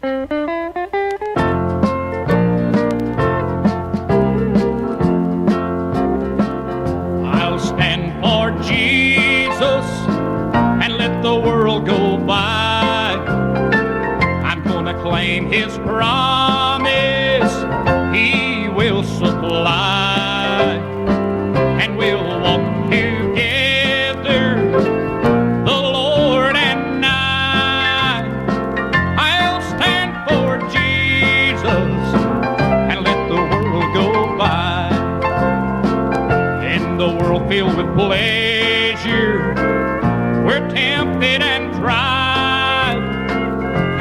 I'll stand for Jesus and let the world go by. I'm gonna claim his promise, he will supply, and we'll walk together, the Lord and I. I'll stand for Jesus and let the world go by. In the world filled with pleasure, we're tempted and tried,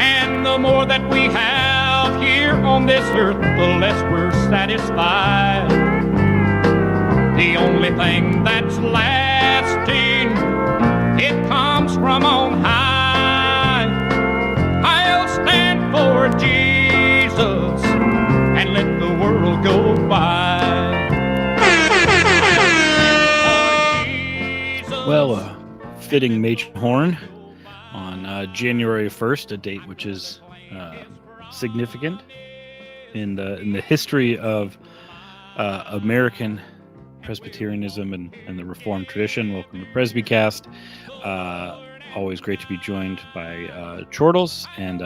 and the more that we have here on this earth, the less we're satisfied. The only thing that's lasting, it comes from on high. I'll stand for Jesus and let the world go by. Well, fitting Machen horn on January 1st, a date which is significant in the history of American Presbyterianism and the Reformed tradition. Welcome to PresbyCast. Always great to be joined by Chortles and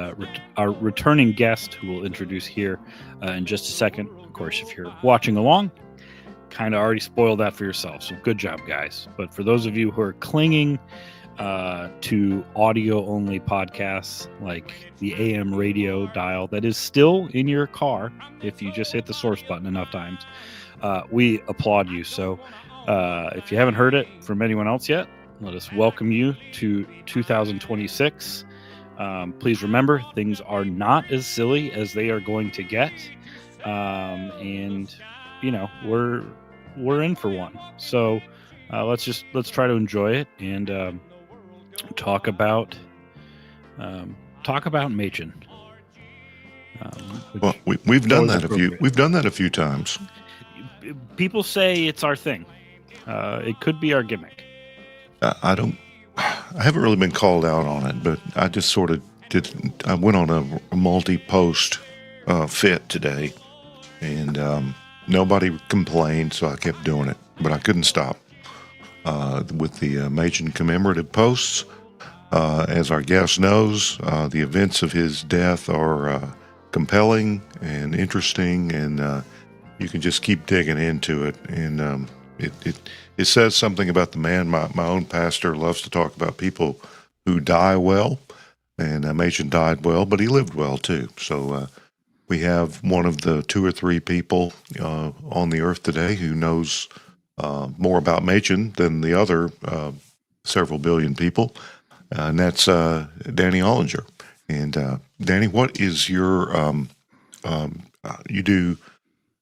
our returning guest, who we'll introduce here in just a second. Of course, if you're watching along, kind of already spoiled that for yourself, so good job, guys. But for those of you who are clinging to audio-only podcasts like the AM radio dial that is still in your car, if you just hit the source button enough times, we applaud you. So if you haven't heard it from anyone else yet, let us welcome you to 2026. Please remember, things are not as silly as they are going to get, and you know, we're in for one. So let's try to enjoy it and talk about Machen. Well, we've done that a few times. People say it's our thing. It could be our gimmick. I haven't really been called out on it, but I just sort of did. I went on a multi-post fit today, and nobody complained, so I kept doing it. But I couldn't stop with the Machen commemorative posts. As our guest knows, the events of his death are compelling and interesting, and you can just keep digging into it. And it says something about the man. My own pastor loves to talk about people who die well, and Machen died well, but he lived well too. So we have one of the 2 or 3 people on the earth today who knows more about Machen than the other several billion people, and that's Danny Olinger. And Danny, what is your you do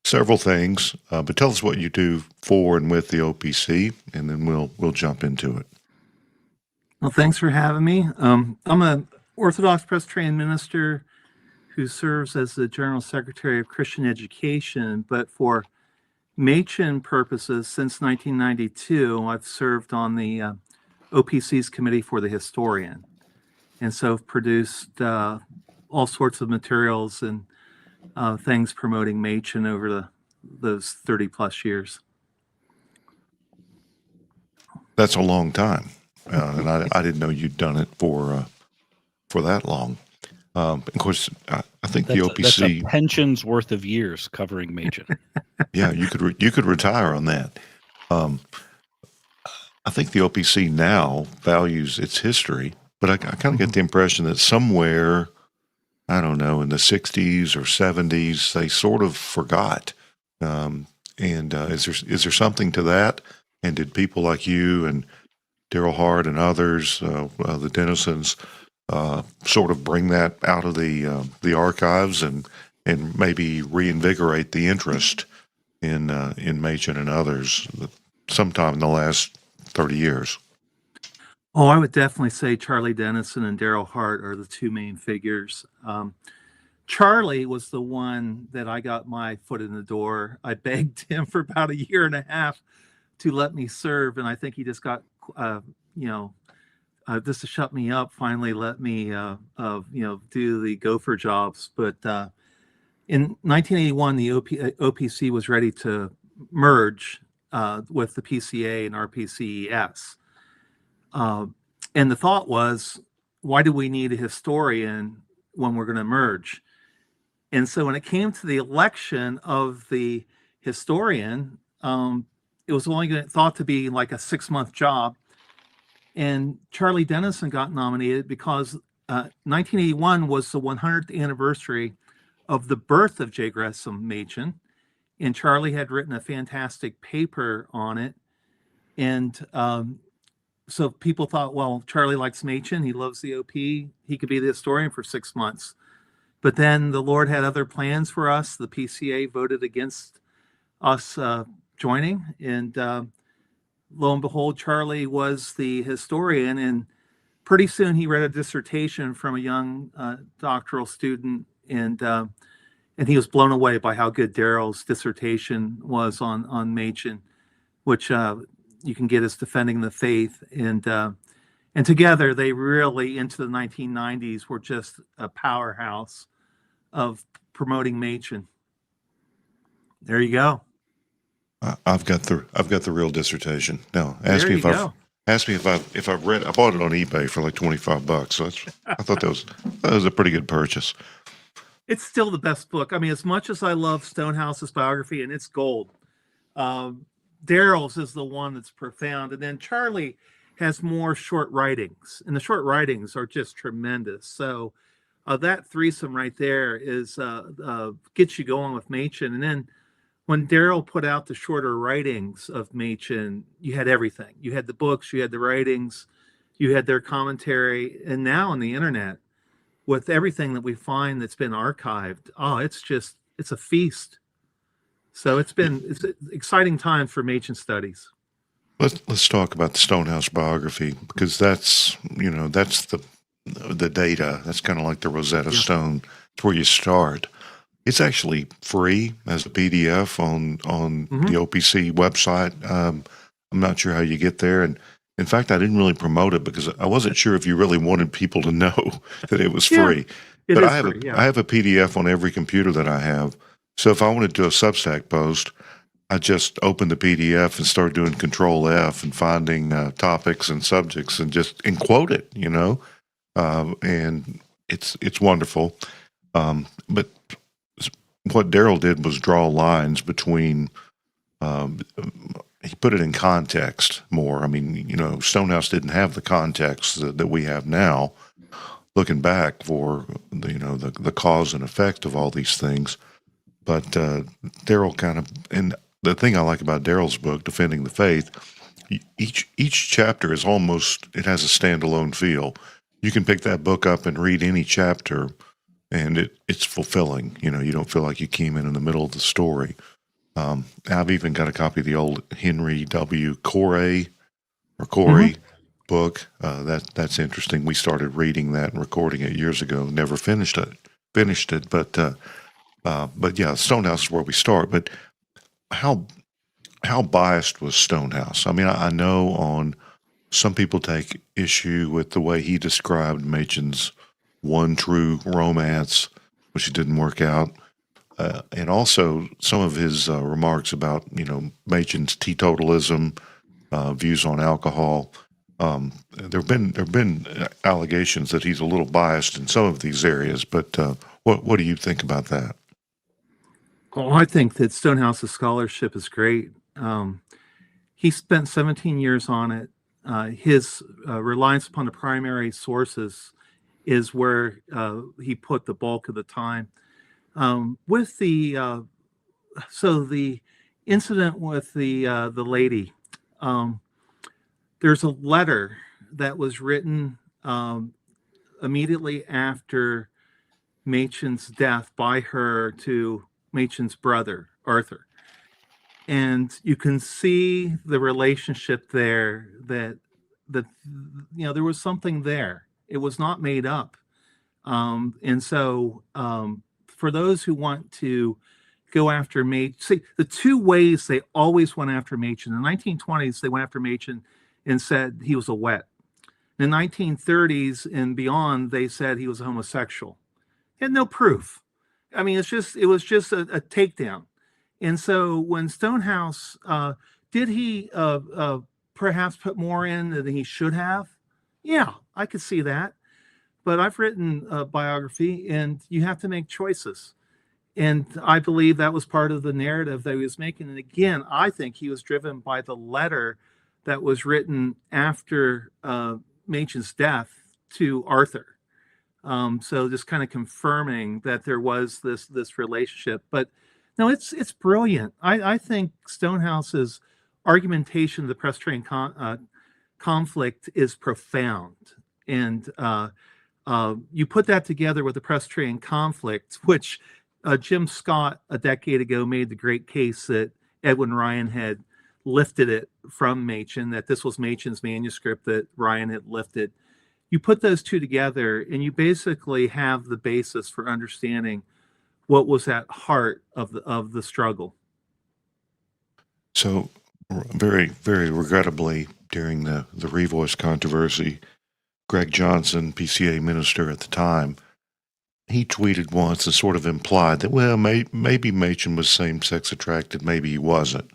several things, but tell us what you do for and with the OPC, and then we'll jump into it. Well, thanks for having me. I'm an Orthodox Presbyterian minister who serves as the General Secretary of Christian Education, but for Machen purposes, since 1992, I've served on the OPC's Committee for the Historian, and so I've produced all sorts of materials and things promoting Machen over those 30 plus years. That's a long time, and I didn't know you'd done it for that long. Of course, I think the OPC that's a pension's worth of years covering Machen. Yeah, you could retire on that. I think the OPC now values its history, but I kind of get the impression that somewhere, I don't know, in the 60s or 70s, they sort of forgot. Is there something to that? And did people like you and Daryl Hart and others, the Dennisons, sort of bring that out of the archives and maybe reinvigorate the interest in Machen and others sometime in the last 30 years? Oh, I would definitely say Charlie Dennison and Daryl Hart are the 2 main figures. Charlie was the one that I got my foot in the door. I begged him for about 1.5 years to let me serve, and I think he just got, just to shut me up, finally let me, do the gopher jobs. But in 1981, the OPC was ready to merge with the PCA and RPCES. And the thought was, why do we need a historian when we're going to merge? And so when it came to the election of the historian, it was only thought to be like a 6-month job. And Charlie Dennison got nominated because 1981 was the 100th anniversary of the birth of J. Gresham Machen. And Charlie had written a fantastic paper on it. And so people thought, well, Charlie likes Machen. He loves the OP. He could be the historian for 6 months. But then the Lord had other plans for us. The PCA voted against us joining. And lo and behold, Charlie was the historian. And pretty soon he read a dissertation from a young doctoral student. And he was blown away by how good Daryl's dissertation was on Machen, which you can get as Defending the Faith. And together they really, into the 1990s, were just a powerhouse of promoting Machen. There you go. I've got the real dissertation. Now, ask There me you go. if I've read. I bought it on eBay for like $25. So I thought that was a pretty good purchase. It's still the best book. I mean, as much as I love Stonehouse's biography, and it's gold, Daryl's is the one that's profound. And then Charlie has more short writings, and the short writings are just tremendous. So that threesome right there is gets you going with Machen. And then when Daryl put out the shorter writings of Machen, you had everything. You had the books, you had the writings, you had their commentary, and now on the internet, with everything that we find that's been archived, it's a feast. So it's an exciting time for Machen studies. Let's talk about the Stonehouse biography, because that's the data. That's kind of like the Rosetta Stone. It's where you start. It's actually free as a PDF on the OPC website. I'm not sure how you get there, and in fact, I didn't really promote it because I wasn't sure if you really wanted people to know that it was free. But I have a PDF on every computer that I have. So if I wanted to do a Substack post, I just opened the PDF and started doing Control F and finding topics and subjects and quote it, and it's wonderful. But what Daryl did was draw lines between. He put it in context more. I mean, Stonehouse didn't have the context that we have now. Looking back for the cause and effect of all these things, but Daryl and the thing I like about Daryl's book, Defending the Faith, each chapter has a standalone feel. You can pick that book up and read any chapter, and it's fulfilling. You don't feel like you came in the middle of the story. I've even got a copy of the old Henry W. Corey book. That's interesting. We started reading that and recording it years ago. Never finished it, but yeah, Stonehouse is where we start. But how biased was Stonehouse? I mean, I know some people take issue with the way he described Machen's one true romance, which didn't work out. And also some of his remarks about, Machen's teetotalism, views on alcohol. There have been allegations that he's a little biased in some of these areas, but what do you think about that? Well, I think that Stonehouse's scholarship is great. He spent 17 years on it. His reliance upon the primary sources is where he put the bulk of the time. With the incident with the lady, there's a letter that was written immediately after Machen's death by her to Machen's brother, Arthur. And you can see the relationship there that there was something there. It was not made up. And so for those who want to go after Machen, see, the two ways they always went after Machen. In the 1920s, they went after Machen and said he was a wet. In the 1930s and beyond, they said he was a homosexual. He had no proof. I mean, it was just a takedown. And so when Stonehouse, did he perhaps put more in than he should have? Yeah, I could see that. But I've written a biography, and you have to make choices. And I believe that was part of the narrative that he was making. And again, I think he was driven by the letter that was written after Machen's death to Arthur. So just kind of confirming that there was this relationship. But no, it's brilliant. I think Stonehouse's argumentation of the press train conflict is profound. And you put that together with the press train conflict, which Jim Scott a decade ago made the great case that Edwin Ryan had lifted it from Machen, that this was Machen's manuscript that Ryan had lifted. You put those two together and you basically have the basis for understanding what was at heart of the struggle. So very, very regrettably, during the Revoice controversy, Greg Johnson, PCA minister at the time, he tweeted once and sort of implied that, well, maybe Machen was same-sex attracted, maybe he wasn't.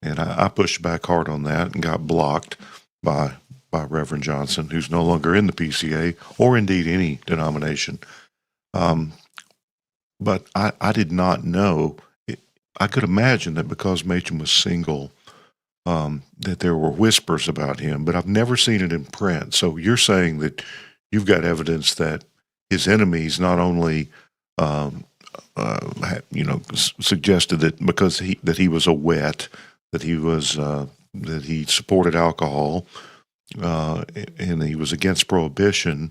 And I pushed back hard on that and got blocked by Reverend Johnson, who's no longer in the PCA or indeed any denomination. But I did not know. I could imagine that because Machen was single, that there were whispers about him, but I've never seen it in print. So you're saying that you've got evidence that his enemies not only, suggested that because he was a wet, that he supported alcohol, and he was against prohibition.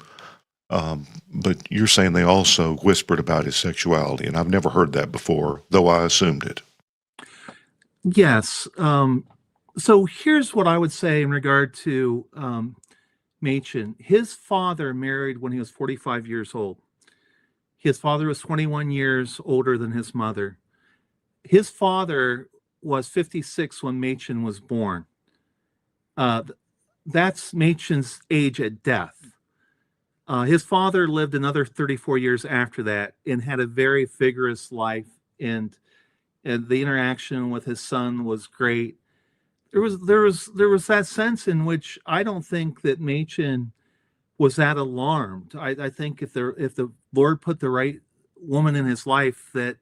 But you're saying they also whispered about his sexuality, and I've never heard that before, though I assumed it. Yes. So here's what I would say in regard to Machen. His father married when he was 45 years old. His father was 21 years older than his mother. His father was 56 when Machen was born. That's Machen's age at death. His father lived another 34 years after that and had a very vigorous life, and the interaction with his son was great. There was that sense in which I don't think that Machen was that alarmed. I think if the Lord put the right woman in his life, that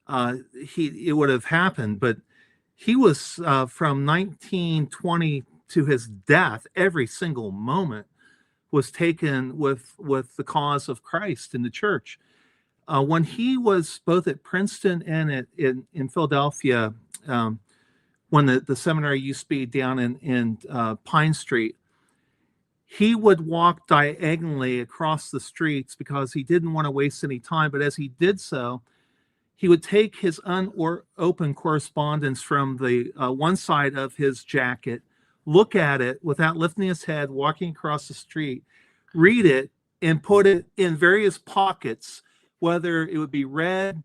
it would have happened. But he was from 1920 to his death, every single moment was taken with the cause of Christ in the church. When he was both at Princeton and in Philadelphia, when the seminary used to be down in Pine Street, he would walk diagonally across the streets because he didn't want to waste any time. But as he did so, he would take his unopened correspondence from the one side of his jacket, look at it without lifting his head, walking across the street, read it, and put it in various pockets, whether it would be read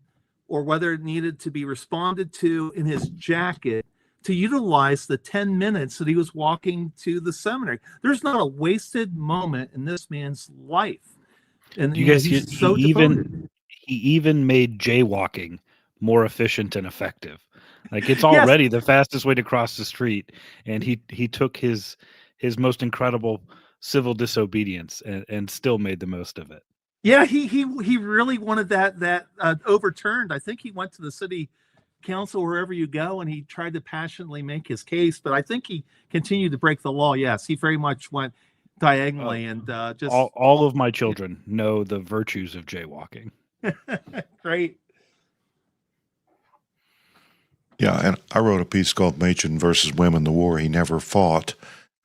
or whether it needed to be responded to in his jacket, to utilize the 10 minutes that he was walking to the seminary. There's not a wasted moment in this man's life. And You guys, he's he so devoted. even made jaywalking more efficient and effective. Like, it's already the fastest way to cross the street, and he took his most incredible civil disobedience and still made the most of it. Yeah, he really wanted that overturned. I think he went to the city council, wherever you go, and he tried to passionately make his case, but I think he continued to break the law. Yes, he very much went diagonally and just all of my children know the virtues of jaywalking. Great. Yeah, and I wrote a piece called Machen versus Women, the War He Never Fought,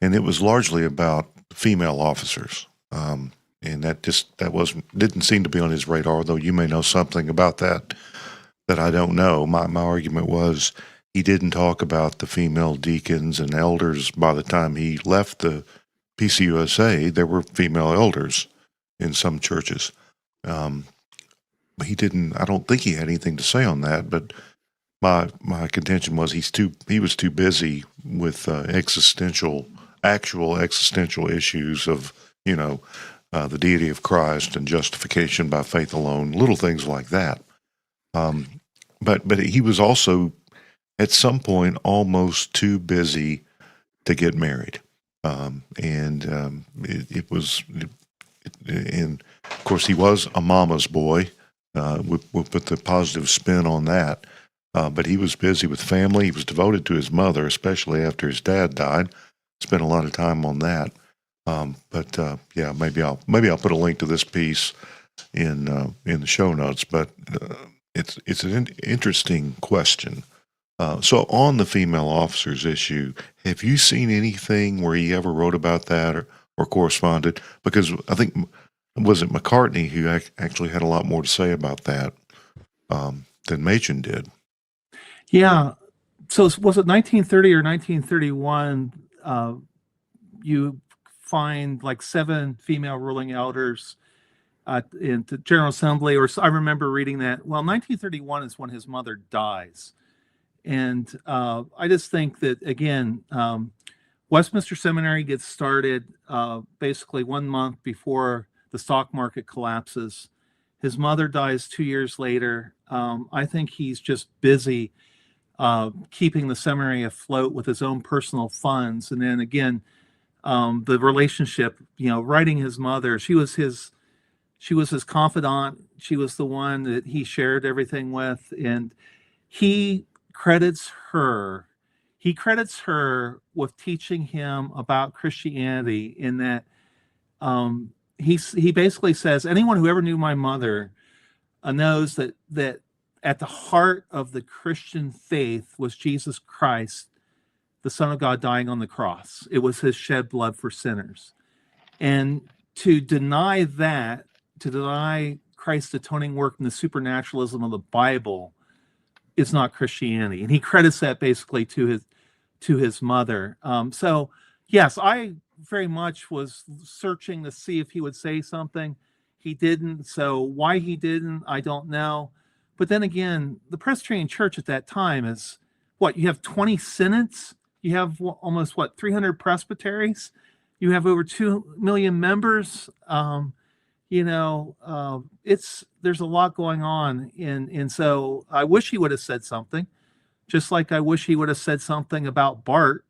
and it was largely about female officers. And that didn't seem to be on his radar, though you may know something about that I don't know. My argument was he didn't talk about the female deacons and elders. By the time he left the PCUSA, there were female elders in some churches. He didn't. I don't think he had anything to say on that. But my contention was he was too busy with existential actual existential issues of, the deity of Christ and justification by faith alone, little things like that. But he was also at some point almost too busy to get married. It was, and of course, he was a mama's boy. We'll put the positive spin on that. But he was busy with family. He was devoted to his mother, especially after his dad died. Spent a lot of time on that. Maybe I'll put a link to this piece in the show notes. But it's an interesting question. So on the female officers issue, have you seen anything where he ever wrote about that or corresponded? Because I think, was it McCartney who actually had a lot more to say about that than Machen did? Yeah. So was it 1930 or 1931? You find like 7 female ruling elders in the General Assembly, or I remember reading that. Well, 1931 is when his mother dies. And I just think that, again, Westminster Seminary gets started basically 1 month before the stock market collapses. His mother dies 2 years later. I think he's just busy keeping the seminary afloat with his own personal funds. And then again, the relationship, writing his mother, she was his confidant. She was the one that he shared everything with. And he credits her with teaching him about Christianity, in that he basically says, anyone who ever knew my mother knows that at the heart of the Christian faith was Jesus Christ, the Son of God, dying on the cross. It was his shed blood for sinners. And to deny that, to deny Christ's atoning work and the supernaturalism of the Bible, is not Christianity. And he credits that basically to his mother. So yes, I very much was searching to see if he would say something. He didn't. So why he didn't, I don't know. But then again, the Presbyterian Church at that time is what? You have 20 synods. You have almost 300 presbyteries. You have over 2 million members. There's a lot going on, and so I wish he would have said something, just like I wish he would have said something about Bart,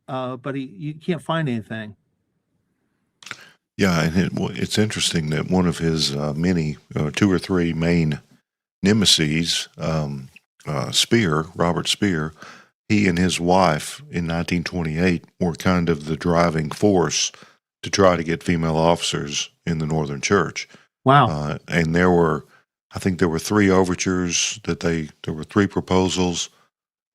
but you can't find anything. Yeah, and it's interesting that one of his many 2 or 3 main nemesis, Robert Speer, he and his wife in 1928 were kind of the driving force to try to get female officers in the Northern Church. Wow. And I think there were 3 overtures there were 3 proposals,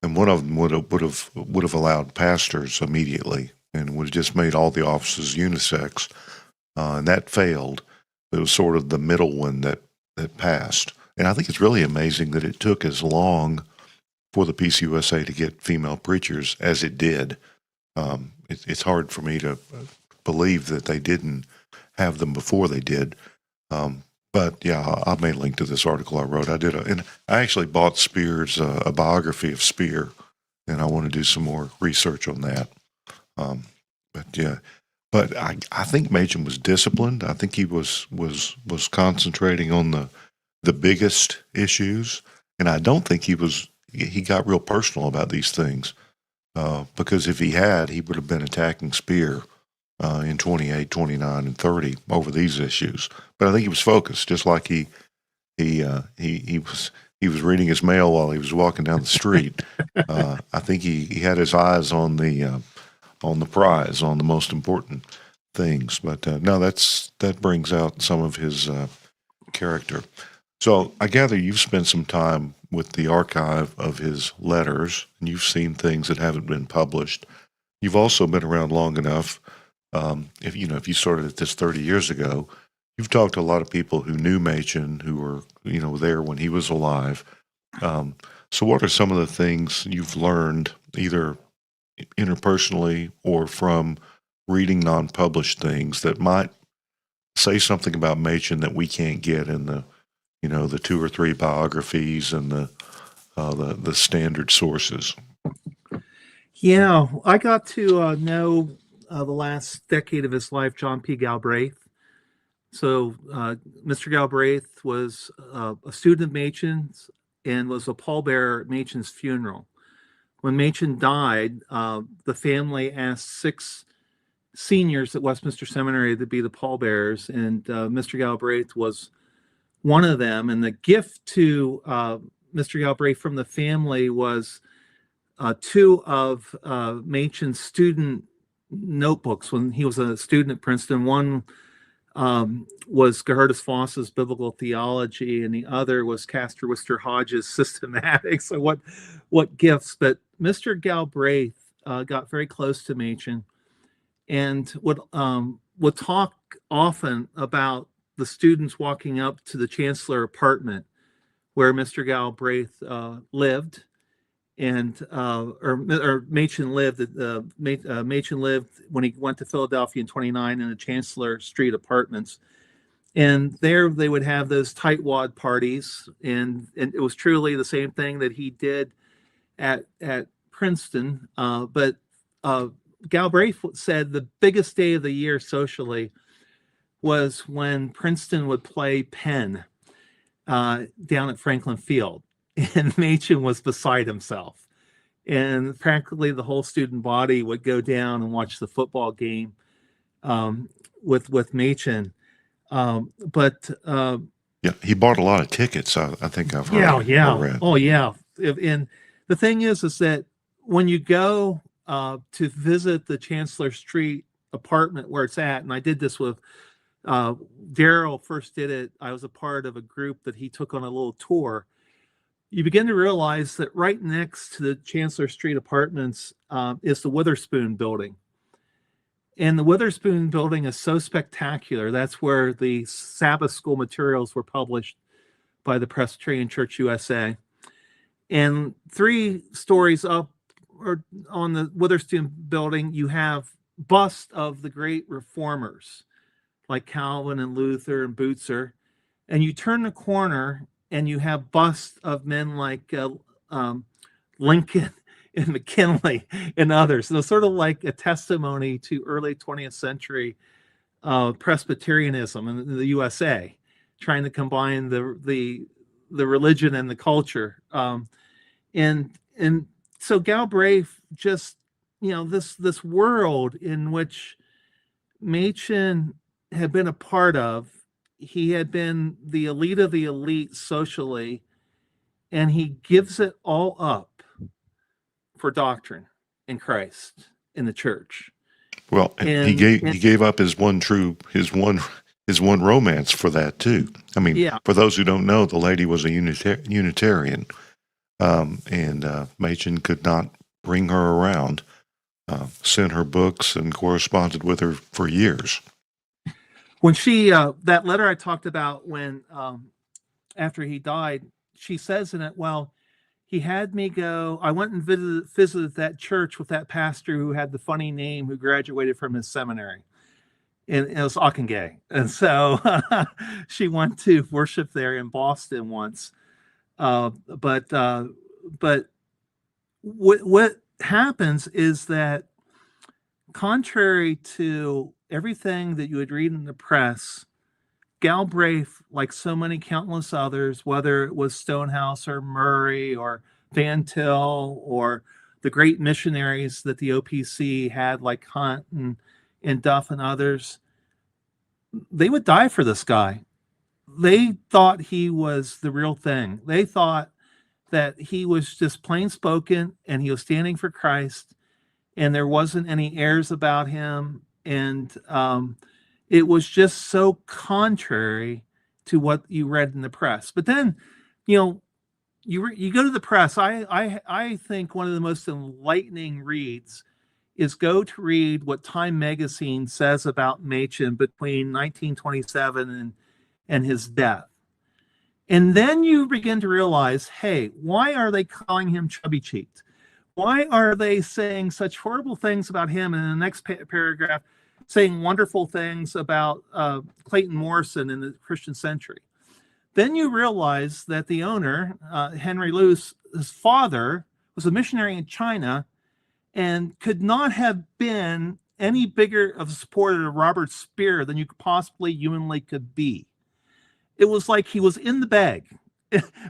and one of them would have allowed pastors immediately, and would have just made all the offices unisex, and that failed. It was sort of the middle one that passed. And I think it's really amazing that it took as long for the PCUSA to get female preachers as it did. It's hard for me to believe that they didn't have them before they did. But yeah, I may link to this article I wrote. And I actually bought Speer's a biography of Speer, and I want to do some more research on that. But I think Machen was disciplined. I think he was concentrating on the biggest issues, and I don't think he got real personal about these things, because if he had, he would have been attacking Speer in 28, 29, and 30 over these issues. But I think he was focused, just like he was reading his mail while he was walking down the street. I think he had his eyes on the prize, on the most important things. But no, that brings out some of his character. So I gather you've spent some time with the archive of his letters, and you've seen things that haven't been published. You've also been around long enough. If you started at this 30 years ago, you've talked to a lot of people who knew Machen, who were there when he was alive. So what are some of the things you've learned, either interpersonally or from reading non-published things, that might say something about Machen that we can't get in the 2 or 3 biographies and the standard sources? Yeah, I got to know the last decade of his life, John P. Galbraith. So Mr. Galbraith was a student of Machen's and was a pallbearer at Machen's funeral. When Machen died, the family asked 6 seniors at Westminster Seminary to be the pallbearers, and Mr. Galbraith was one of them. And the gift to Mr. Galbraith from the family was 2 of Machen's student notebooks when he was a student at Princeton. One was Gerhardus Voss's Biblical Theology, and the other was Castor Wister Hodge's Systematics. So what gifts? But Mr. Galbraith got very close to Machen and would talk often about the students walking up to the Chancellor apartment where Mr. Galbraith lived, and or Machen lived. Machen lived when he went to Philadelphia in '29 in the Chancellor Street apartments, and there they would have those tightwad parties, and it was truly the same thing that he did at Princeton. But Galbraith said the biggest day of the year socially was when Princeton would play Penn down at Franklin Field, and Machen was beside himself. And practically the whole student body would go down and watch the football game with Machen. Yeah, he bought a lot of tickets. I think I've heard. Yeah. Or read. Oh, yeah. And the thing is that when you go to visit the Chancellor Street apartment where it's at, and I did this with Daryl first did it. I was a part of a group that he took on a little tour. You begin to realize that right next to the Chancellor Street apartments is the Witherspoon building. And the Witherspoon building is so spectacular. That's where the Sabbath school materials were published by the Presbyterian Church USA. And 3 stories up or on the Witherspoon building, you have busts of the great reformers like Calvin and Luther and Butzer. And you turn the corner and you have busts of men like Lincoln and McKinley and others. So sort of like a testimony to early 20th century Presbyterianism in the USA, trying to combine the religion and the culture. And so Galbraith just, this world in which Machen had been a part of, he had been the elite of the elite socially, and he gives it all up for doctrine in Christ, in the church. Well, he gave up his one romance for that too. I mean, for those who don't know, the lady was a Unitarian, and Machen could not bring her around. Sent her books and corresponded with her for years. When she that letter I talked about, when after he died, she says in it, well, he had me go. I went and visited that church with that pastor who had the funny name, who graduated from his seminary, and it was Ockenga. And so she went to worship there in Boston once. But what happens is that, contrary to everything that you would read in the press, Galbraith, like so many countless others, whether it was Stonehouse or Murray or Van Til or the great missionaries that the OPC had, like Hunt and Duff and others, they would die for this guy. They thought he was the real thing. They thought that he was just plain spoken and he was standing for Christ, and there wasn't any airs about him. And it was just so contrary to what you read in the press. But then, you go to the press. I think one of the most enlightening reads is go to read what Time magazine says about Machen between 1927 and his death. And then you begin to realize, hey, why are they calling him chubby-cheeked? Why are they saying such horrible things about him? And in the next paragraph, saying wonderful things about Clayton Morrison in the Christian Century. Then you realize that the owner, Henry Luce, his father was a missionary in China and could not have been any bigger of a supporter of Robert Speer than you possibly humanly could be. It was like he was in the bag.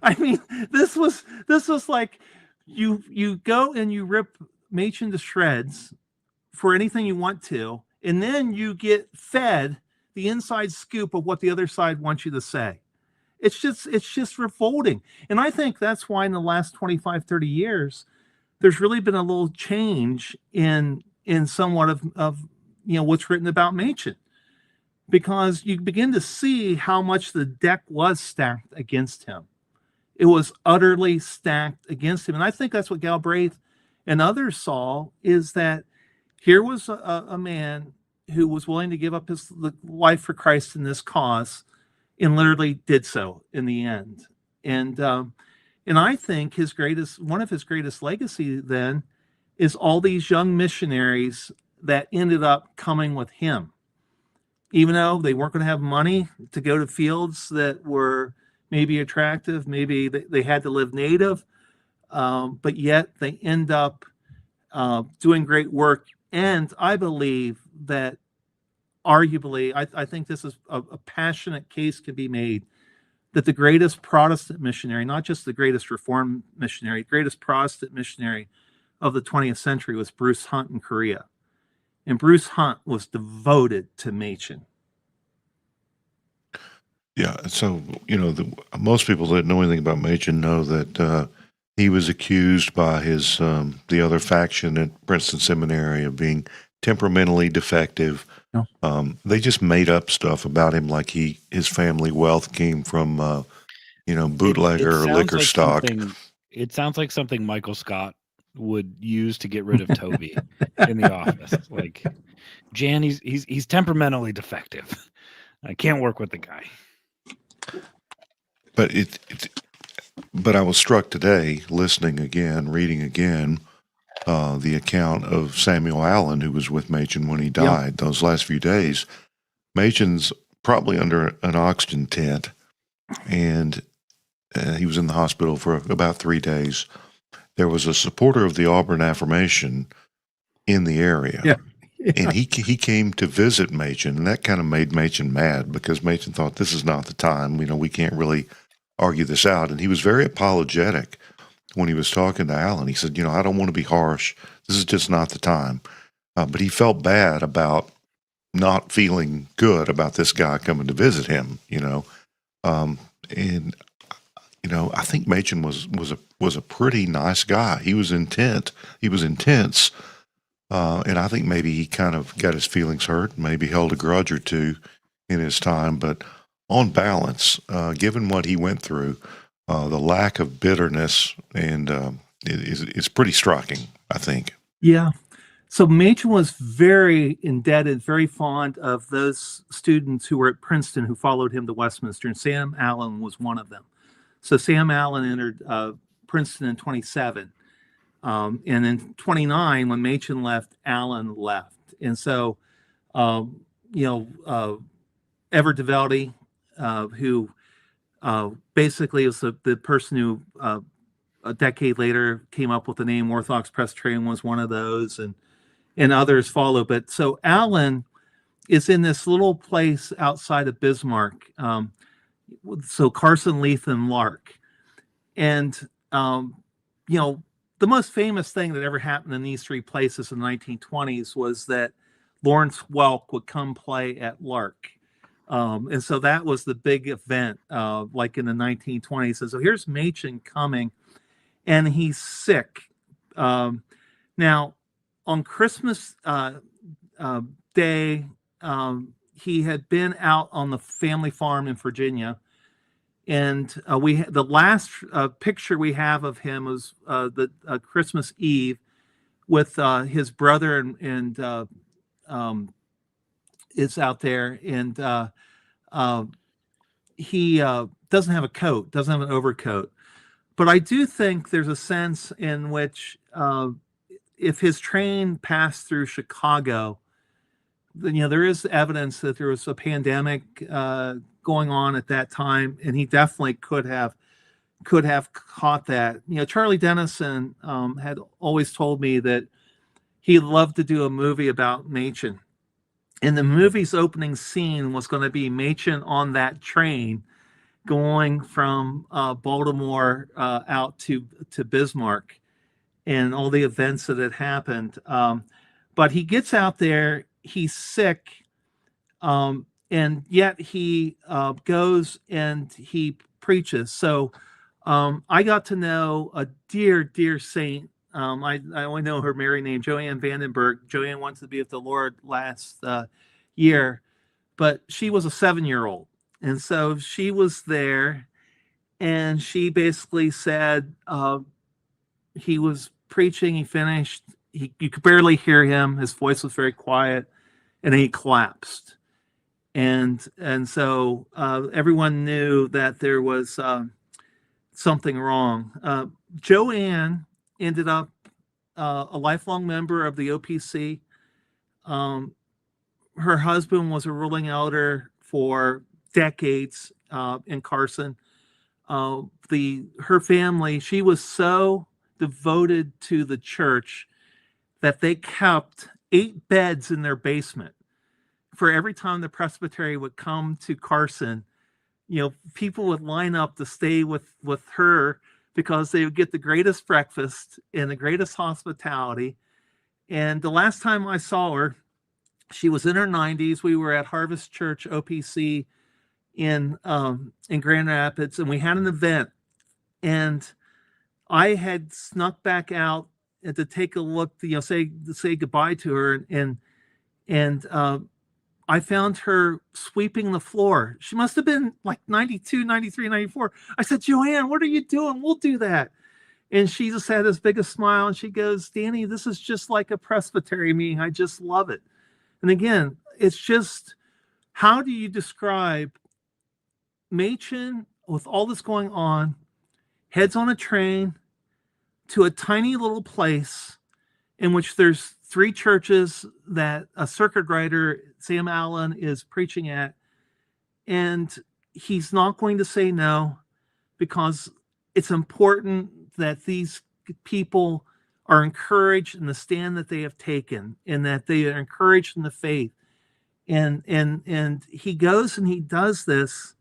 I mean, this was like you go and you rip Machen to shreds for anything you want to, and then you get fed the inside scoop of what the other side wants you to say. It's just revolting. And I think that's why in the last 25, 30 years, there's really been a little change in somewhat of what's written about Machen, because you begin to see how much the deck was stacked against him. It was utterly stacked against him. And I think that's what Galbraith and others saw, is that here was a man who was willing to give up his life for Christ in this cause, and literally did so in the end. And I think one of his greatest legacy then is all these young missionaries that ended up coming with him, even though they weren't going to have money to go to fields that were maybe attractive, maybe they had to live native, but yet they end up doing great work. And I believe that arguably, I think this is a passionate case can be made that the greatest Protestant missionary, not just the greatest Reformed missionary, greatest Protestant missionary of the 20th century was Bruce Hunt in Korea. And Bruce Hunt was devoted to Machen. Yeah, so most people that know anything about Machen know that he was accused by his the other faction at Princeton Seminary of being temperamentally defective. No. They just made up stuff about him, like his family wealth came from bootlegger or liquor stock. It sounds like something Michael Scott would use to get rid of Toby in the office. Like, Jan, he's temperamentally defective. I can't work with the guy. But I was struck today, listening again, reading again, the account of Samuel Allen, who was with Machen when he died. Those last few days. Machen's probably under an oxygen tent, and he was in the hospital for about 3 days. There was a supporter of the Auburn Affirmation in the area. Yeah. And he came to visit Machen, and that kind of made Machen mad, because Machen thought, this is not the time. We can't really argue this out. And he was very apologetic when he was talking to Allen. He said, I don't want to be harsh. This is just not the time. But he felt bad about not feeling good about this guy coming to visit him, I think Machen was a pretty nice guy. He was intense. And I think maybe he kind of got his feelings hurt, maybe held a grudge or two in his time. But on balance, given what he went through, the lack of bitterness and is pretty striking, I think. Yeah. So Machen was very indebted, very fond of those students who were at Princeton who followed him to Westminster, and Sam Allen was one of them. So Sam Allen entered Princeton in 27. And in 29, when Machen left, Allen left. And so, Ever DeVelde, who basically was the person who a decade later came up with the name Orthodox Presbyterian, was one of those, and others followed. But so Allen is in this little place outside of Bismarck. So Carson, Leith, and Lark. And, the most famous thing that ever happened in these three places in the 1920s was that Lawrence Welk would come play at Lark. And so that was the big event, like in the 1920s. And so here's Machen coming, and he's sick. Now, on Christmas Day, he had been out on the family farm in Virginia. And the last picture we have of him was the Christmas Eve with his brother and is out there, and he doesn't have a coat, doesn't have an overcoat. But I do think there's a sense in which if his train passed through Chicago, then, there is evidence that there was a pandemic going on at that time, and he definitely could have caught that. Charlie Dennison had always told me that he loved to do a movie about Machen. And the movie's opening scene was going to be Machen on that train going from Baltimore out to Bismarck and all the events that had happened. But he gets out there, he's sick, and yet he goes and he preaches. So I got to know a dear saint. I only know her married name, Joanne Vandenberg. Joanne went to be with the Lord last year, but she was a 7-year-old. And so she was there, and she basically said he was preaching, he finished, you could barely hear him, his voice was very quiet, and then he collapsed. And so everyone knew that there was something wrong. Joanne ended up a lifelong member of the OPC. Her husband was a ruling elder for decades in Carson. Her family, she was so devoted to the church that they kept 8 beds in their basement. For every time the presbytery would come to Carson, people would line up to stay with her because they would get the greatest breakfast and the greatest hospitality. And the last time I saw her, she was in her 90s. We were at Harvest Church OPC in Grand Rapids, and we had an event. And I had snuck back out and to take a look, to say goodbye to her, and I found her sweeping the floor. She must have been like 92, 93, 94. I said, Joanne, what are you doing? We'll do that. And she just had this biggest smile, and she goes, Danny, this is just like a presbytery meeting. I just love it. And again, it's just, how do you describe Machen with all this going on, heads on a train to a tiny little place in which there's 3 churches that a circuit rider, Sam Allen, is preaching at, and he's not going to say no, because it's important that these people are encouraged in the stand that they have taken, and that they are encouraged in the faith. And he goes and he does this,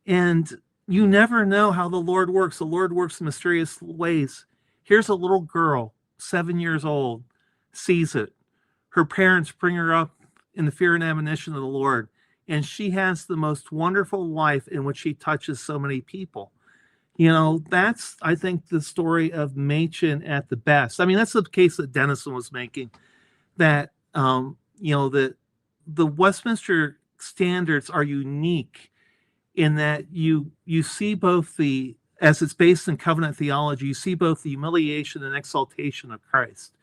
and you never know how the Lord works. The Lord works in mysterious ways. Here's a little girl, 7 years old, sees it. Her parents bring her up in the fear and admonition of the Lord, and she has the most wonderful life in which she touches so many people. That's, I think, the story of Machen at the best. I mean, that's the case that Denison was making, that that the Westminster standards are unique in that you see both as it's based in covenant theology, you see both the humiliation and exaltation of Christ.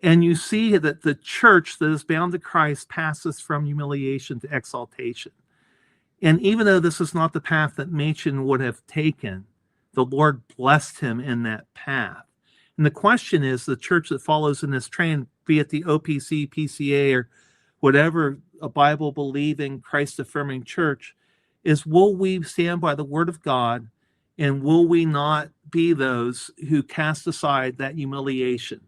And you see that the church that is bound to Christ passes from humiliation to exaltation. And even though this is not the path that Machen would have taken, the Lord blessed him in that path. And the question is, the church that follows in this train, be it the OPC, PCA, or whatever a Bible-believing, Christ-affirming church, is will we stand by the word of God, and will we not be those who cast aside that humiliation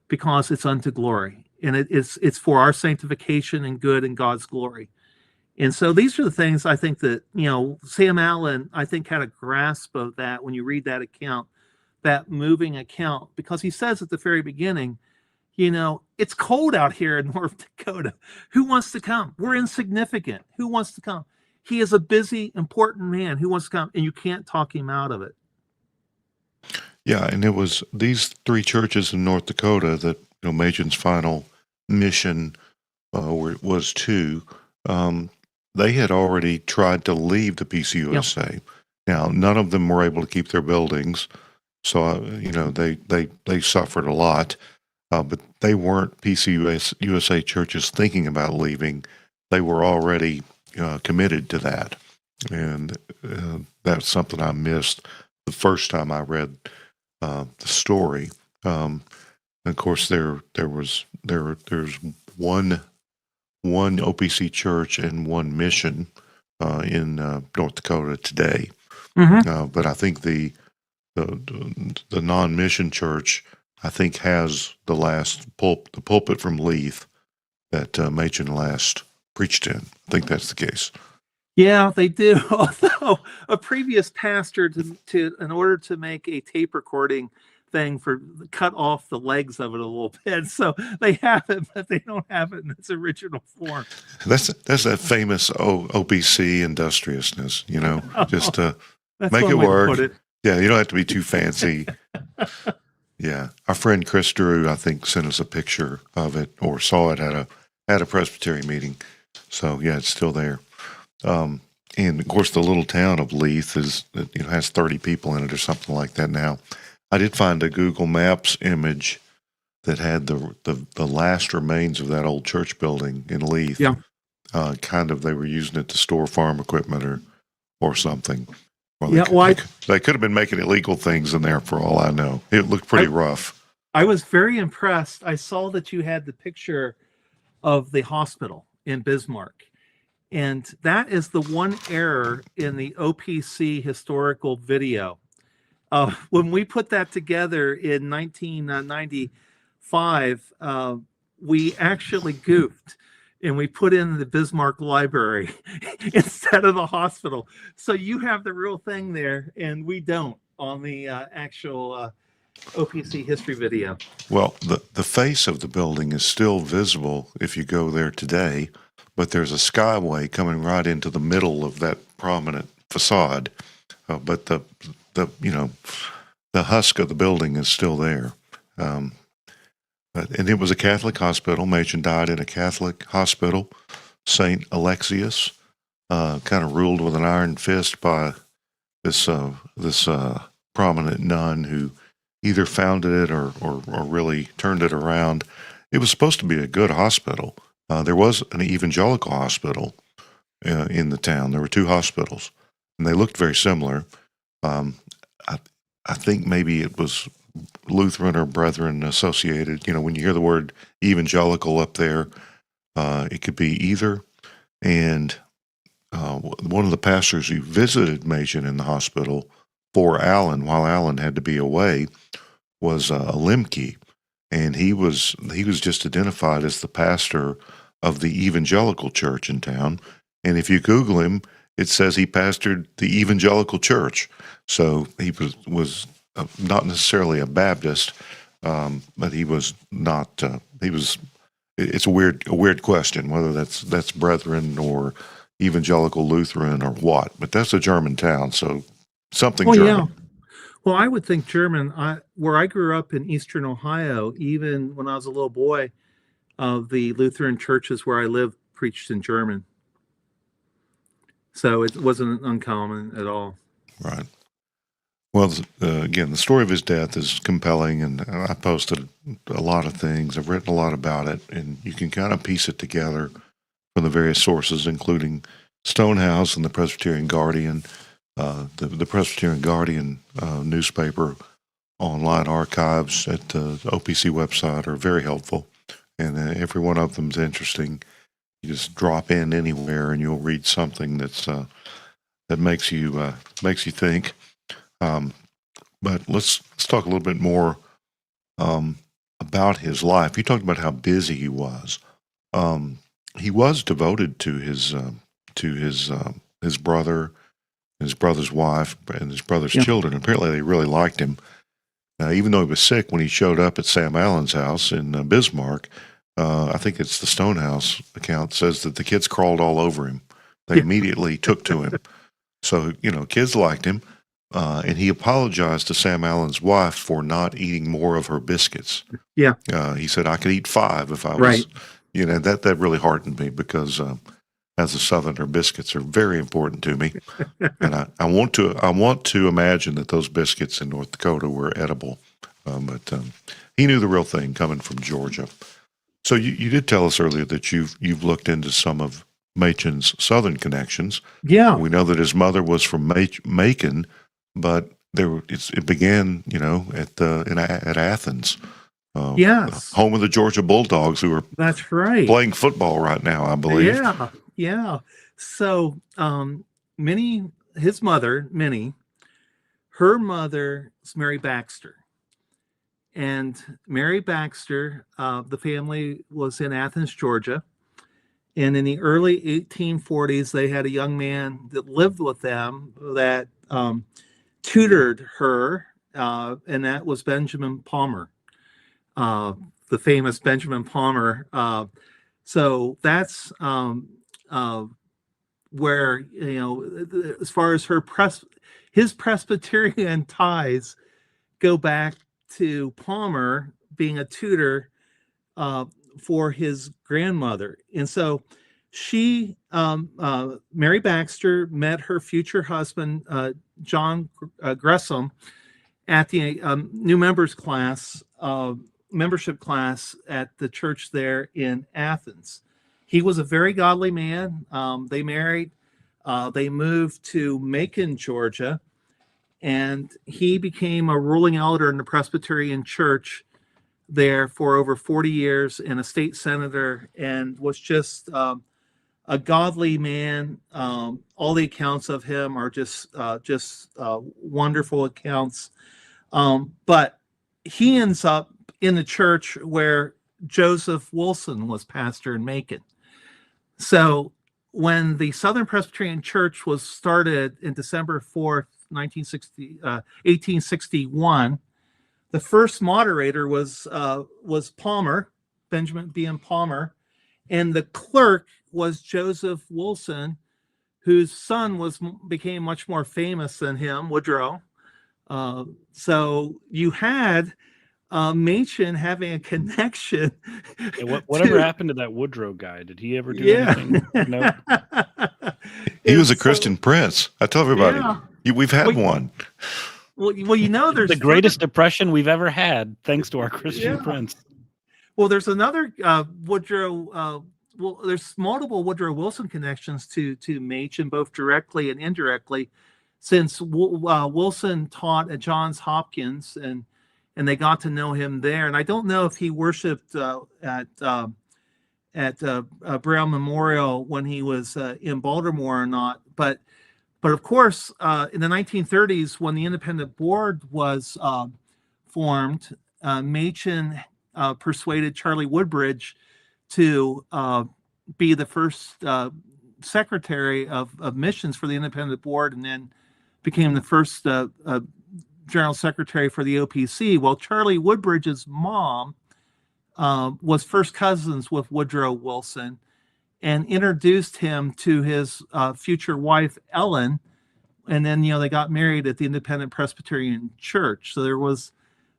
because it's unto glory, and it's for our sanctification and good and God's glory. And so these are the things I think that, Sam Allen, I think, had a grasp of that when you read that account, that moving account, because he says at the very beginning, it's cold out here in North Dakota. Who wants to come? We're insignificant. Who wants to come? He is a busy, important man who wants to come, and you can't talk him out of it. Yeah, and it was these 3 churches in North Dakota that Machen's final mission was to. They had already tried to leave the PCUSA. Yep. Now, none of them were able to keep their buildings, so they suffered a lot. But they weren't PCUSA churches thinking about leaving. They were already committed to that, and that's something I missed the first time I read the story. And of course, there's one OPC church and one mission in North Dakota today. Mm-hmm. But I think the non-mission church I think has the pulpit from Leith that Machen last preached in. I think that's the case. Yeah, they do. Although a previous pastor, to in order to make a tape recording thing, for cut off the legs of it a little bit, so they have it, but they don't have it in its original form. That's that famous OPC industriousness, just to That's make one it way to work. put it. Yeah, you don't have to be too fancy. Yeah, our friend Chris Drew, I think, sent us a picture of it or saw it at a Presbyterian meeting. So yeah, it's still there. And of course, the little town of Leith has 30 people in it or something like that now. I did find a Google Maps image that had the last remains of that old church building in Leith. Yeah. They were using it to store farm equipment or something. Well, they could have been making illegal things in there for all I know. It looked pretty rough. I was very impressed. I saw that you had the picture of the hospital in Bismarck. And that is the one error in the OPC historical video. When we put that together in 1995, we actually goofed and we put in the Bismarck Library instead of the hospital. So you have the real thing there, and we don't on the actual OPC history video. Well, the face of the building is still visible if you go there today, but there's a skyway coming right into the middle of that prominent facade. But the husk of the building is still there. And it was a Catholic hospital. Machen died in a Catholic hospital. Saint Alexius, kind of ruled with an iron fist by this prominent nun who either founded it or really turned it around. It was supposed to be a good hospital. There was an evangelical hospital in the town. There were two hospitals, and they looked very similar. I think maybe it was Lutheran or Brethren associated. When you hear the word evangelical up there, it could be either. And one of the pastors who visited Machen in the hospital for Allen, while Allen had to be away, was a Lemke, and he was just identified as the pastor of the evangelical church in town. And if you Google him, it says he pastored the evangelical church. So he was not necessarily a Baptist, but he was not. It's a weird question whether that's Brethren or evangelical Lutheran or what. But that's a German town, so something German. Yeah. Well, I would think German. Where I grew up in Eastern Ohio, even when I was a little boy, the Lutheran churches where I lived preached in German. So it wasn't uncommon at all. Right. Well, again, the story of his death is compelling, and I posted a lot of things. I've written a lot about it, and you can kind of piece it together from the various sources, including Stonehouse and the Presbyterian Guardian. The Presbyterian Guardian newspaper online archives at the OPC website are very helpful, and every one of them is interesting. You just drop in anywhere, and you'll read something that makes you think. But let's talk a little bit more about his life. You talked about how busy he was. He was devoted to his brother, his brother's wife, and his brother's children. Apparently, they really liked him. Even though he was sick, when he showed up at Sam Allen's house in Bismarck, I think it's the Stonehouse account, says that the kids crawled all over him. They immediately took to him. So, kids liked him. And he apologized to Sam Allen's wife for not eating more of her biscuits. Yeah. He said, I could eat 5 if I was, right. That really heartened me because as a Southerner, biscuits are very important to me. And I want to imagine that those biscuits in North Dakota were edible. But he knew the real thing coming from Georgia. So you did tell us earlier that you've looked into some of Machen's Southern connections. Yeah. We know that his mother was from Macon, but it began, at Athens. Yes. Home of the Georgia Bulldogs, who are that's right playing football right now, I believe. Yeah. So his mother, Minnie, her mother is Mary Baxter, and Mary Baxter. The family was in Athens, Georgia. And in the early 1840s, they had a young man that lived with them that tutored her, and that was Benjamin Palmer, the famous Benjamin Palmer. So that's where, as far as his Presbyterian ties go back to Palmer being a tutor for his grandmother. And so she, Mary Baxter, met her future husband, John Gresham, at the new membership class at the church there in Athens. He was a very godly man. They married. They moved to Macon, Georgia, and he became a ruling elder in the Presbyterian church there for over 40 years and a state senator, and was just a godly man. All the accounts of him are just wonderful accounts. But he ends up in the church where Joseph Wilson was pastor in Macon. So when the Southern Presbyterian Church was started in December 4th, 1861, the first moderator was Palmer, Benjamin B.M. Palmer, and the clerk was Joseph Wilson, whose son became much more famous than him, Woodrow. So you had Machen having a connection. Whatever happened to that Woodrow guy? Did he ever do anything? No. He was a Christian prince. I tell everybody, we've had one. Well, there's the greatest depression we've ever had, thanks to our Christian prince. Well, there's another Woodrow. There's multiple Woodrow Wilson connections to Machen, both directly and indirectly, since Wilson taught at Johns Hopkins, and they got to know him there. And I don't know if he worshipped at Brown Memorial when he was in Baltimore or not. But of course, in the 1930s, when the independent board was formed, Machen persuaded Charlie Woodbridge to be the first secretary of missions for the independent board, and then became the first general secretary for the OPC. Well, Charlie Woodbridge's mom was first cousins with Woodrow Wilson, and introduced him to his future wife, Ellen. And then, they got married at the Independent Presbyterian Church. So there was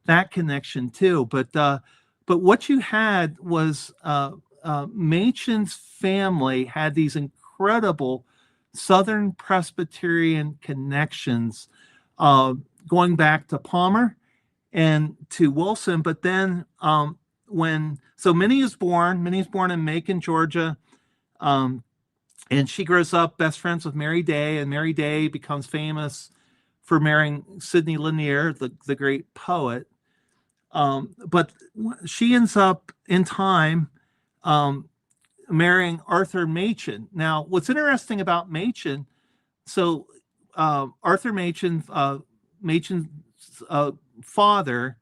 that connection too. But what you had was Machen's family had these incredible Southern Presbyterian connections going back to Palmer and to Wilson. But then Minnie is born in Macon, Georgia. And she grows up best friends with Mary Day, and Mary Day becomes famous for marrying Sidney Lanier, the great poet. But she ends up in time marrying Arthur Machen. Now, what's interesting about Machen, so Arthur Machen, Machen's father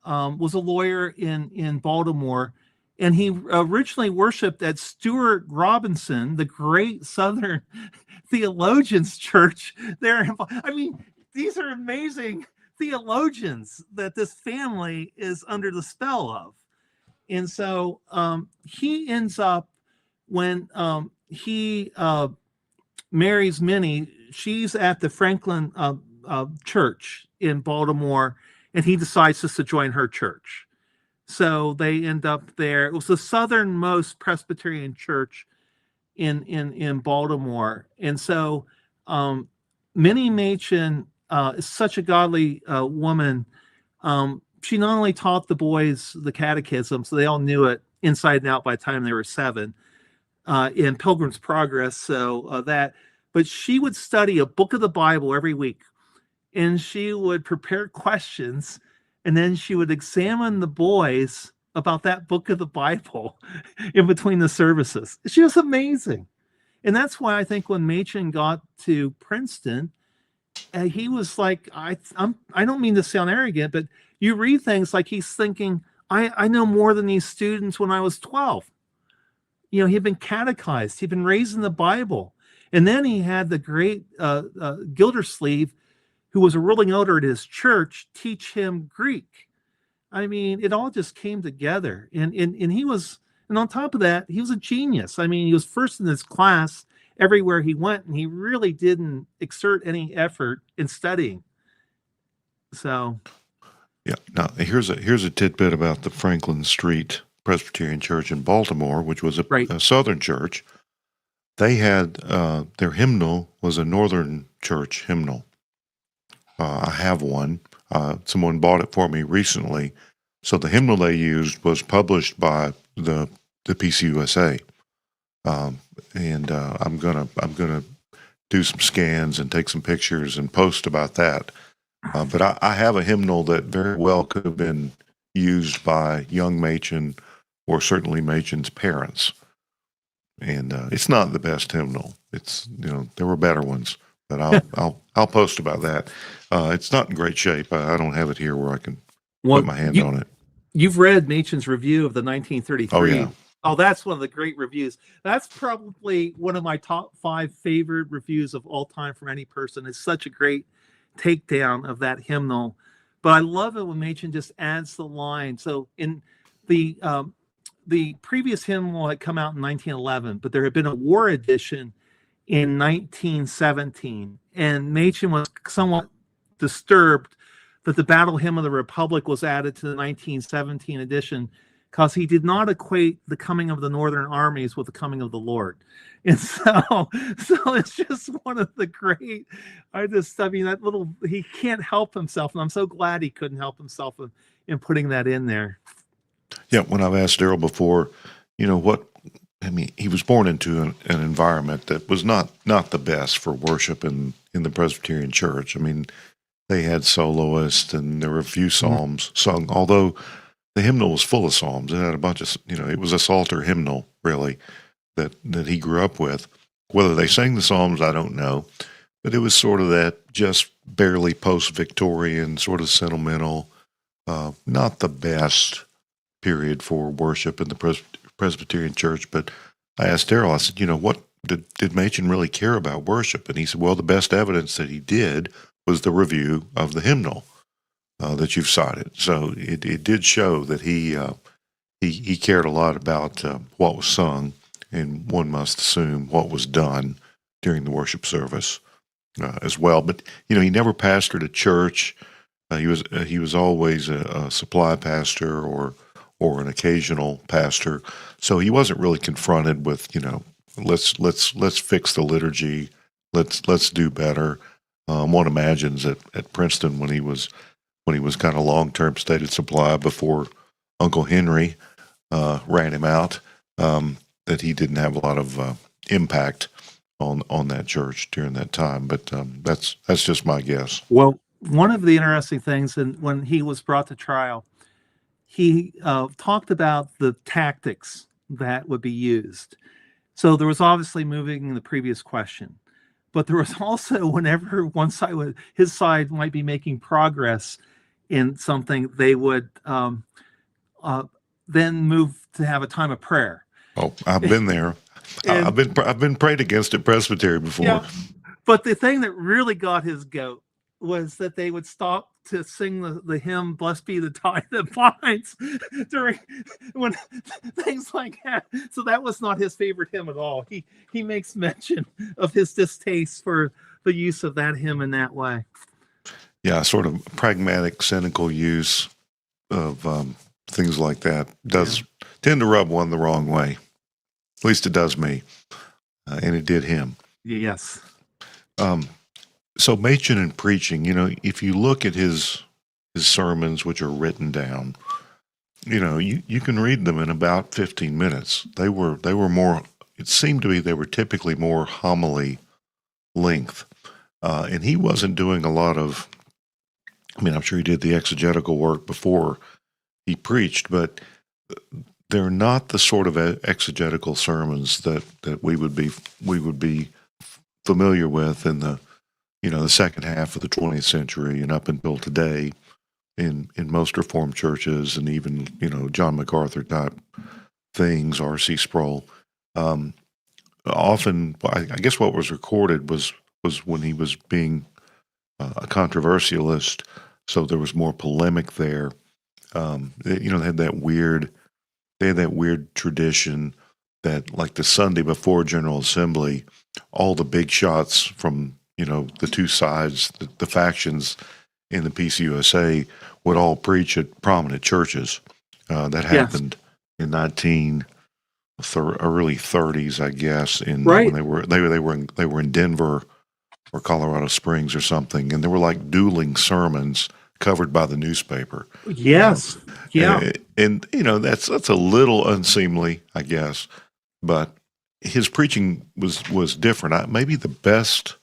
was a lawyer in Baltimore, and he originally worshipped at Stuart Robinson, the great Southern theologian's church there. I mean, these are amazing theologians that this family is under the spell of. And so he ends up, when he marries Minnie, she's at the Franklin church in Baltimore, and he decides just to join her church. So they end up there. It was the southernmost Presbyterian church in Baltimore. And so Minnie Machen is such a godly woman. She not only taught the boys the catechism, so they all knew it inside and out by the time they were 7, in Pilgrim's Progress. But she would study a book of the Bible every week, and she would prepare questions, and then she would examine the boys about that book of the Bible in between the services. She was amazing. And that's why I think when Machen got to Princeton, he was like, I don't mean to sound arrogant, but you read things like he's thinking, I know more than these students when I was 12. He'd been catechized, he'd been raised in the Bible. And then he had the great Gildersleeve, who was a ruling elder at his church, teach him Greek. I mean, it all just came together. And he was, and on top of that, he was a genius. I mean, he was first in his class everywhere he went, and he really didn't exert any effort in studying. So, yeah. Now here's a tidbit about the Franklin Street Presbyterian Church in Baltimore, which was a Southern church. They had their hymnal was a Northern church hymnal. I have one. Someone bought it for me recently. So the hymnal they used was published by the PCUSA, and I'm gonna do some scans and take some pictures and post about that. But I have a hymnal that very well could have been used by young Machen, or certainly Machen's parents. And it's not the best hymnal. It's there were better ones, but I'll post about that. It's not in great shape. I don't have it here where I can put my hand on it. You've read Machen's review of the 1933. Oh yeah. Oh, that's one of the great reviews. That's probably one of my top 5 favorite reviews of all time from any person. It's such a great takedown of that hymnal. But I love it when Machen just adds the line. So in the previous hymnal had come out in 1911, but there had been a war edition in 1917, and Machen was somewhat disturbed that the Battle Hymn of the Republic was added to the 1917 edition, because he did not equate the coming of the Northern armies with the coming of the Lord. And so it's just one of the great, he can't help himself. And I'm so glad he couldn't help himself in putting that in there. Yeah. When I've asked Daryl before, he was born into an environment that was not the best for worship in the Presbyterian church. I mean, they had soloists and there were a few psalms sung, although the hymnal was full of psalms. It had a bunch of, it was a Psalter hymnal, really, that he grew up with. Whether they sang the psalms, I don't know. But it was sort of that just barely post-Victorian, sort of sentimental, not the best period for worship in the Presbyterian church. But I asked Daryl, I said, what did Machen really care about worship? And he said, well, the best evidence that he did was the review of the hymnal that you've cited. So it did show that he cared a lot about what was sung, and one must assume what was done during the worship service as well. But he never pastored a church. He was always a supply pastor or an occasional pastor. So he wasn't really confronted with let's fix the liturgy. Let's do better. One imagines at Princeton when he was kind of long-term stated supply before Uncle Henry ran him out, that he didn't have a lot of impact on that church during that time. But that's just my guess. Well, one of the interesting things, and when he was brought to trial, he talked about the tactics that would be used. So there was obviously moving the previous question, but there was also, whenever his side might be making progress in something, they would then move to have a time of prayer. Oh, I've been there. I've been prayed against at Presbytery before. Yeah, but the thing that really got his goat was that they would stop to sing the hymn "Blessed Be the Tie That Binds" during when things like that. So that was not his favorite hymn at all. He makes mention of his distaste for the use of that hymn in that way. Yeah, sort of pragmatic, cynical use of things like that does tend to rub one the wrong way. At least it does me, and it did him. Yes. So Machen and preaching, if you look at his sermons, which are written down, you can read them in about 15 minutes. They were more. It seemed to me they were typically more homily length, and he wasn't doing a lot of. I mean, I'm sure he did the exegetical work before he preached, but they're not the sort of exegetical sermons that we would be familiar with in the the second half of the 20th century and up until today. in most Reformed churches, and even John MacArthur type things, R.C. Sproul. Often, I guess what was recorded was when he was being a controversialist, so there was more polemic there. They had that weird tradition that, like, the Sunday before General Assembly, all the big shots from the two sides, the factions in the PCUSA would all preach at prominent churches. That happened in early 30s, I guess, when they were in Denver or Colorado Springs or something, and they were like dueling sermons covered by the newspaper. Yes, and that's a little unseemly, I guess, but his preaching was different. Maybe the best.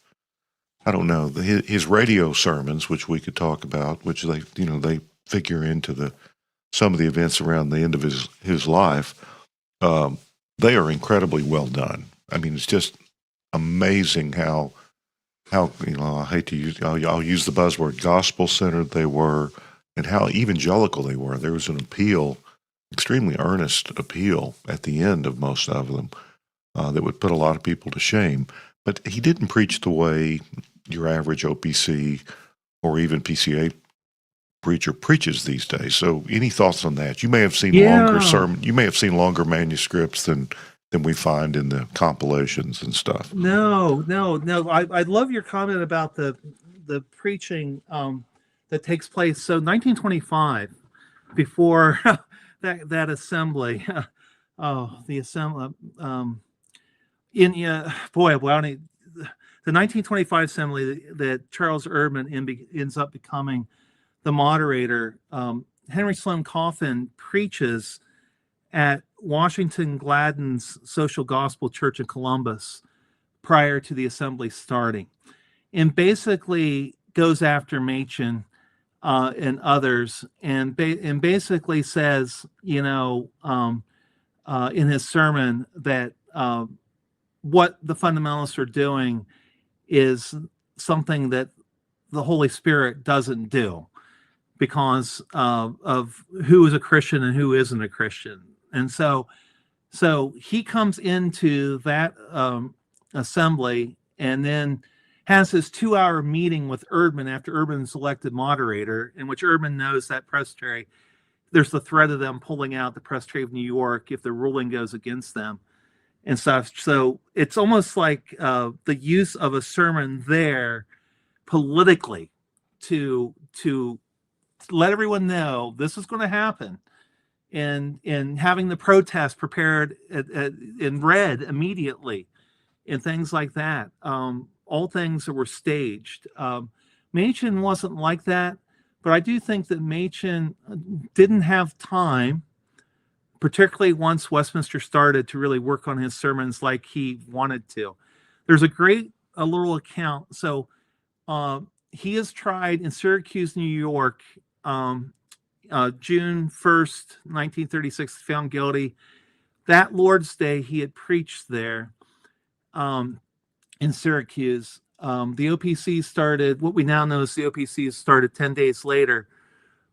I don't know, his radio sermons, which we could talk about, which they figure into some of the events around the end of his life. They are incredibly well done. I mean, it's just amazing how I hate to use, I'll use the buzzword, gospel centered they were, and how evangelical they were. There was an appeal, extremely earnest appeal at the end of most of them that would put a lot of people to shame. But he didn't preach the way your average OPC or even PCA preacher preaches these days. So, any thoughts on that? You may have seen longer sermon. You may have seen longer manuscripts than we find in the compilations and stuff. No. I love your comment about the preaching that takes place. So, 1925, before that assembly, the assembly. The 1925 assembly that Charles Erdman ends up becoming the moderator, Henry Sloane Coffin preaches at Washington Gladden's Social Gospel Church in Columbus prior to the assembly starting, and basically goes after Machen and others, and basically says, in his sermon that what the fundamentalists are doing is something that the Holy Spirit doesn't do, because of who is a Christian and who isn't a Christian. And so he comes into that assembly and then has his 2-hour meeting with Erdman after Erdman's elected moderator, in which Erdman knows that presbytery, there's the threat of them pulling out the presbytery of New York if the ruling goes against them and stuff. So it's almost like the use of a sermon there politically to let everyone know this is going to happen, and having the protest prepared and read immediately, and things like that. All things that were staged. Machen wasn't like that, but I do think that Machen didn't have time, particularly once Westminster started, to really work on his sermons like he wanted to. There's a little account. So he is tried in Syracuse, New York, June 1st, 1936, found guilty. That Lord's Day, he had preached there in Syracuse. The OPC started, what we now know as the OPC started 10 days later.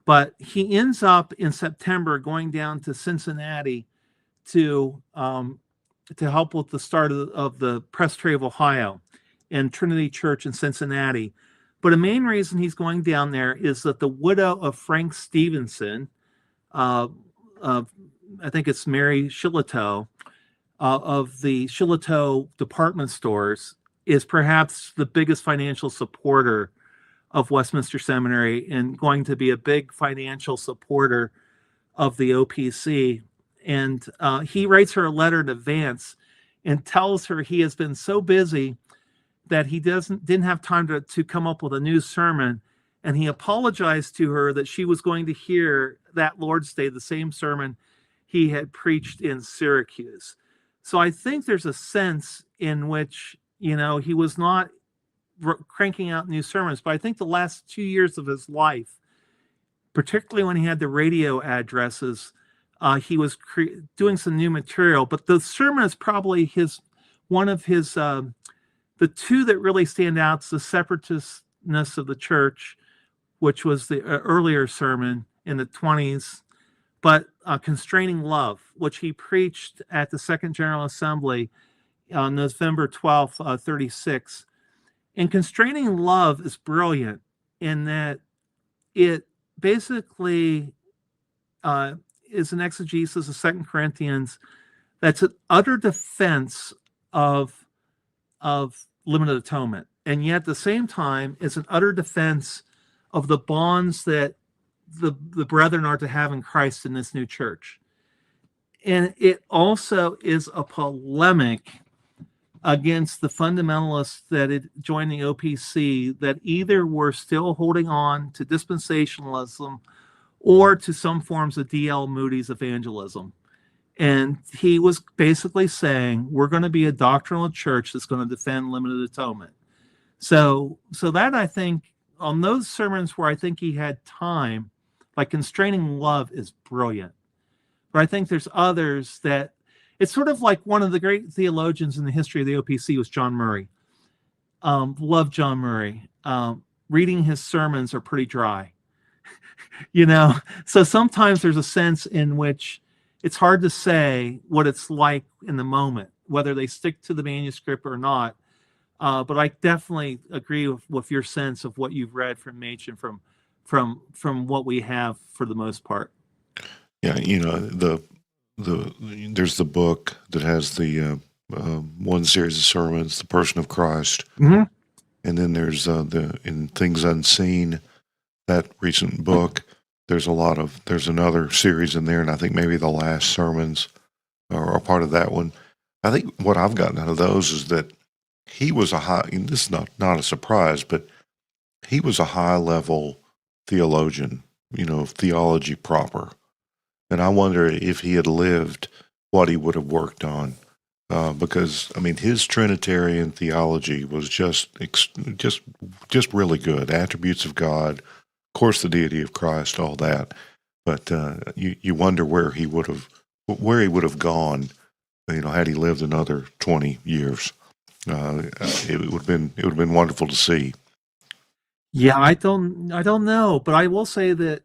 But he ends up in September going down to Cincinnati to help with the start of the Presbytery of Ohio and Trinity Church in Cincinnati. But a main reason he's going down there is that the widow of Frank Stevenson, I think it's Mary Shillitoe, of the Shillitoe department stores, is perhaps the biggest financial supporter of Westminster Seminary and going to be a big financial supporter of the OPC. And he writes her a letter in advance and tells her he has been so busy that he didn't have time to come up with a new sermon. And he apologized to her that she was going to hear that Lord's Day, the same sermon he had preached in Syracuse. So I think there's a sense in which, he was not cranking out new sermons, but I think the last 2 years of his life, particularly when he had the radio addresses, he was doing some new material. But the sermon is probably one of his the two that really stand out: the separatistness of the church, which was the earlier sermon in the 20s, but Constraining Love, which he preached at the Second General Assembly on November 12th, 36. And Constraining Love is brilliant in that it basically is an exegesis of 2 Corinthians that's an utter defense of limited atonement. And yet at the same time, it's an utter defense of the bonds that the brethren are to have in Christ in this new church. And it also is a polemic against the fundamentalists that had joined the OPC that either were still holding on to dispensationalism or to some forms of D.L. Moody's evangelism. And he was basically saying, we're going to be a doctrinal church that's going to defend limited atonement. So that, I think, on those sermons where I think he had time, like Constraining Love is brilliant. But I think there's others that, it's sort of like one of the great theologians in the history of the OPC was John Murray. Love John Murray. Reading his sermons are pretty dry. So sometimes there's a sense in which it's hard to say what it's like in the moment, whether they stick to the manuscript or not. But I definitely agree with your sense of what you've read from Machen, from what we have for the most part. Yeah, there's the book that has the one series of sermons, The Person of Christ, Mm-hmm. and then there's in Things Unseen, that recent book. There's another series in there, and I think maybe the last sermons are part of that one. I think what I've gotten out of those is that he was this is not a surprise, but he was a high-level theologian, theology proper. And I wonder if he had lived, what he would have worked on. Because, his Trinitarian theology was just really good. Attributes of God, of course, the deity of Christ, all that. But you wonder where he would have gone, had he lived another 20 years. It would have been wonderful to see. Yeah, I don't know, but I will say that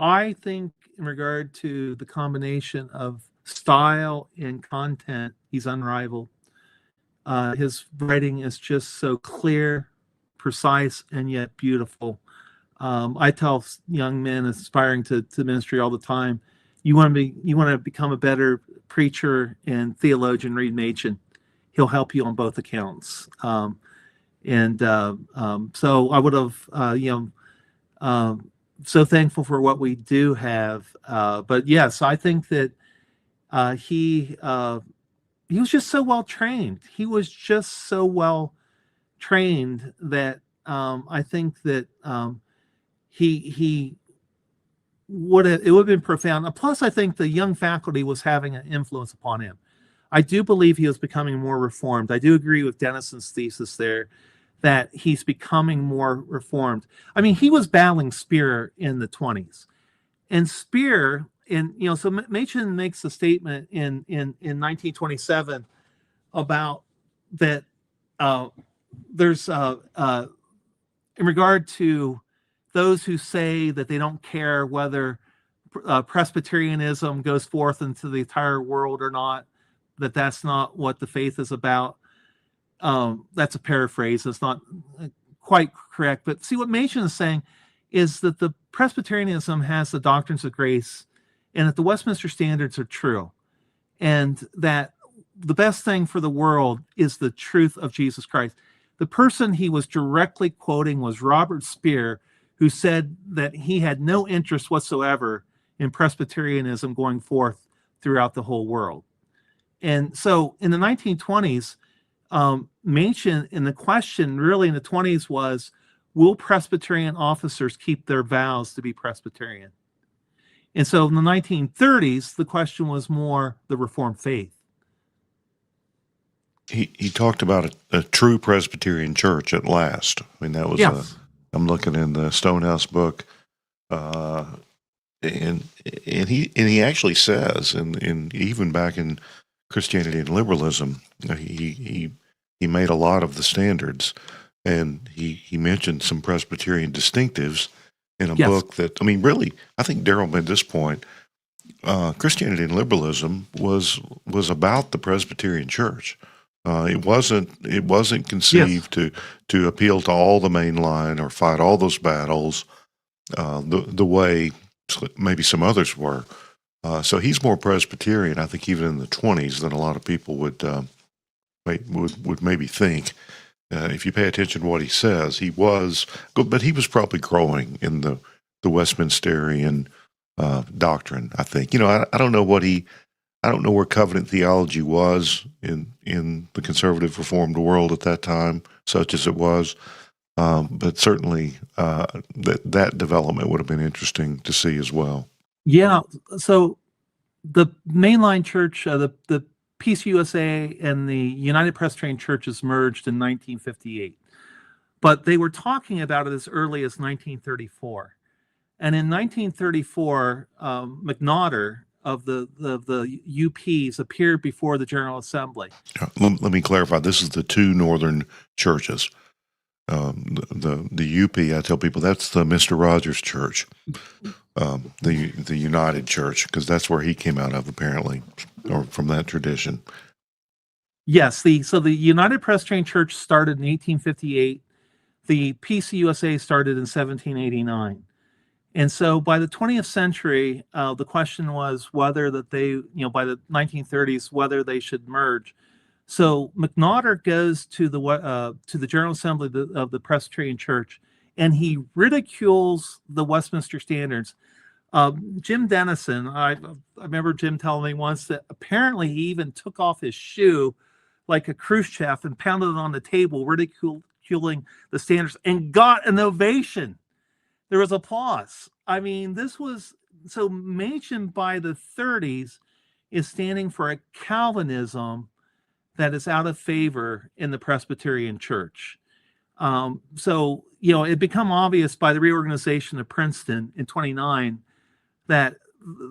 I think in regard to the combination of style and content, he's unrivaled. His writing is just so clear, precise, and yet beautiful. I tell young men aspiring to ministry all the time, you want to become a better preacher and theologian, read Machen. He'll help you on both accounts. So I would have, so thankful for what we do have. But yes, I think that he was just so well trained. He was just so well trained that I think that it would have been profound. And plus, I think the young faculty was having an influence upon him. I do believe he was becoming more reformed. I do agree with Dennison's thesis there that he's becoming more reformed. He was battling Speer in the 20s. And Speer, so Machen makes a statement in 1927 about that there's, in regard to those who say that they don't care whether Presbyterianism goes forth into the entire world or not, that's not what the faith is about. That's a paraphrase. It's not quite correct. But see, what Machen is saying is that the Presbyterianism has the doctrines of grace and that the Westminster Standards are true. And that the best thing for the world is the truth of Jesus Christ. The person he was directly quoting was Robert Speer, who said that he had no interest whatsoever in Presbyterianism going forth throughout the whole world. And so in the 1920s, Machen, and the question really in the 20s was, will Presbyterian officers keep their vows to be Presbyterian? And so in the 1930s, the question was more the Reformed faith. He talked about a true Presbyterian church at last. That was I'm looking in the Stonehouse book, and he actually says, and even back in Christianity and Liberalism, he made a lot of the standards, and he mentioned some Presbyterian distinctives in a Yes. book that, I mean, really, I think Daryl made this point. Christianity and liberalism was about the Presbyterian Church. It wasn't conceived to appeal to all the main line or fight all those battles the way maybe some others were. So he's more Presbyterian, I think, even in the 20s than a lot of people would maybe think. If you pay attention to what he says, but he was probably growing in the Westminsterian doctrine. I think, I don't know I don't know where covenant theology was in the conservative Reformed world at that time, such as it was. But certainly that development would have been interesting to see as well. Yeah. So the mainline church, the PCUSA and the United Presbyterian Churches merged in 1958, but they were talking about it as early as 1934. And in 1934, McNaughter of the UPs appeared before the General Assembly. Let me clarify. This is the two northern churches. The UP, I tell people, that's the Mr. Rogers Church, the United Church, because that's where he came out of, apparently, or from that tradition. Yes, so the United Presbyterian Church started in 1858. The PCUSA started in 1789. And so by the 20th century, the question was whether that they, by the 1930s, whether they should merge. So McNaughter goes to the General Assembly of the Presbyterian Church, and he ridicules the Westminster Standards. Jim Dennison, I remember Jim telling me once that apparently he even took off his shoe like a Khrushchev and pounded it on the table, ridiculing the standards, and got an ovation. There was applause. I mean, so Machen by the 30s is standing for a Calvinism that is out of favor in the Presbyterian Church. So, it became obvious by the reorganization of Princeton in 29 that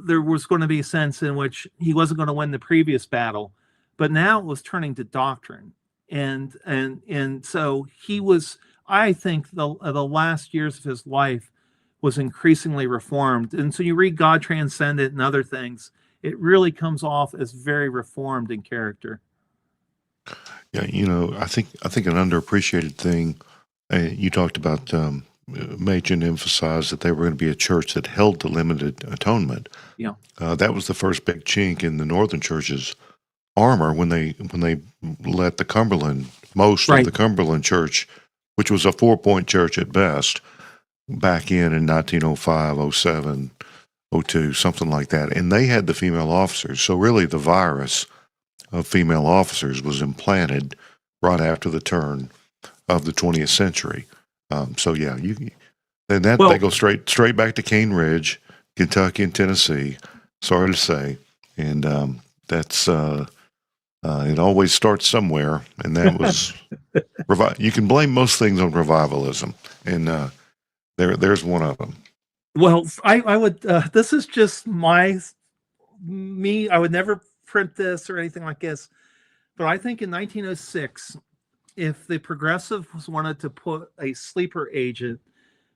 there was going to be a sense in which he wasn't going to win the previous battle, but now it was turning to doctrine. And so he was, I think, the last years of his life was increasingly reformed. And so you read God Transcendent and other things, it really comes off as very reformed in character. Yeah, I think an underappreciated thing, you talked about Machen emphasized that they were going to be a church that held to limited atonement. Yeah. That was the first big chink in the northern church's armor when they let the Cumberland, most of the Cumberland church, which was a 4-point church at best, back in 1905, 07, 02, something like that. And they had the female officers. So really the virus of female officers was implanted right after the turn of the 20th century. So yeah, they go straight back to Cane Ridge, Kentucky and Tennessee. Sorry to say, and that's it always starts somewhere, and that was you can blame most things on revivalism, and there's one of them. Well, I would. This is just me. I would never print this or anything like this, but I think in 1906, if the progressives wanted to put a sleeper agent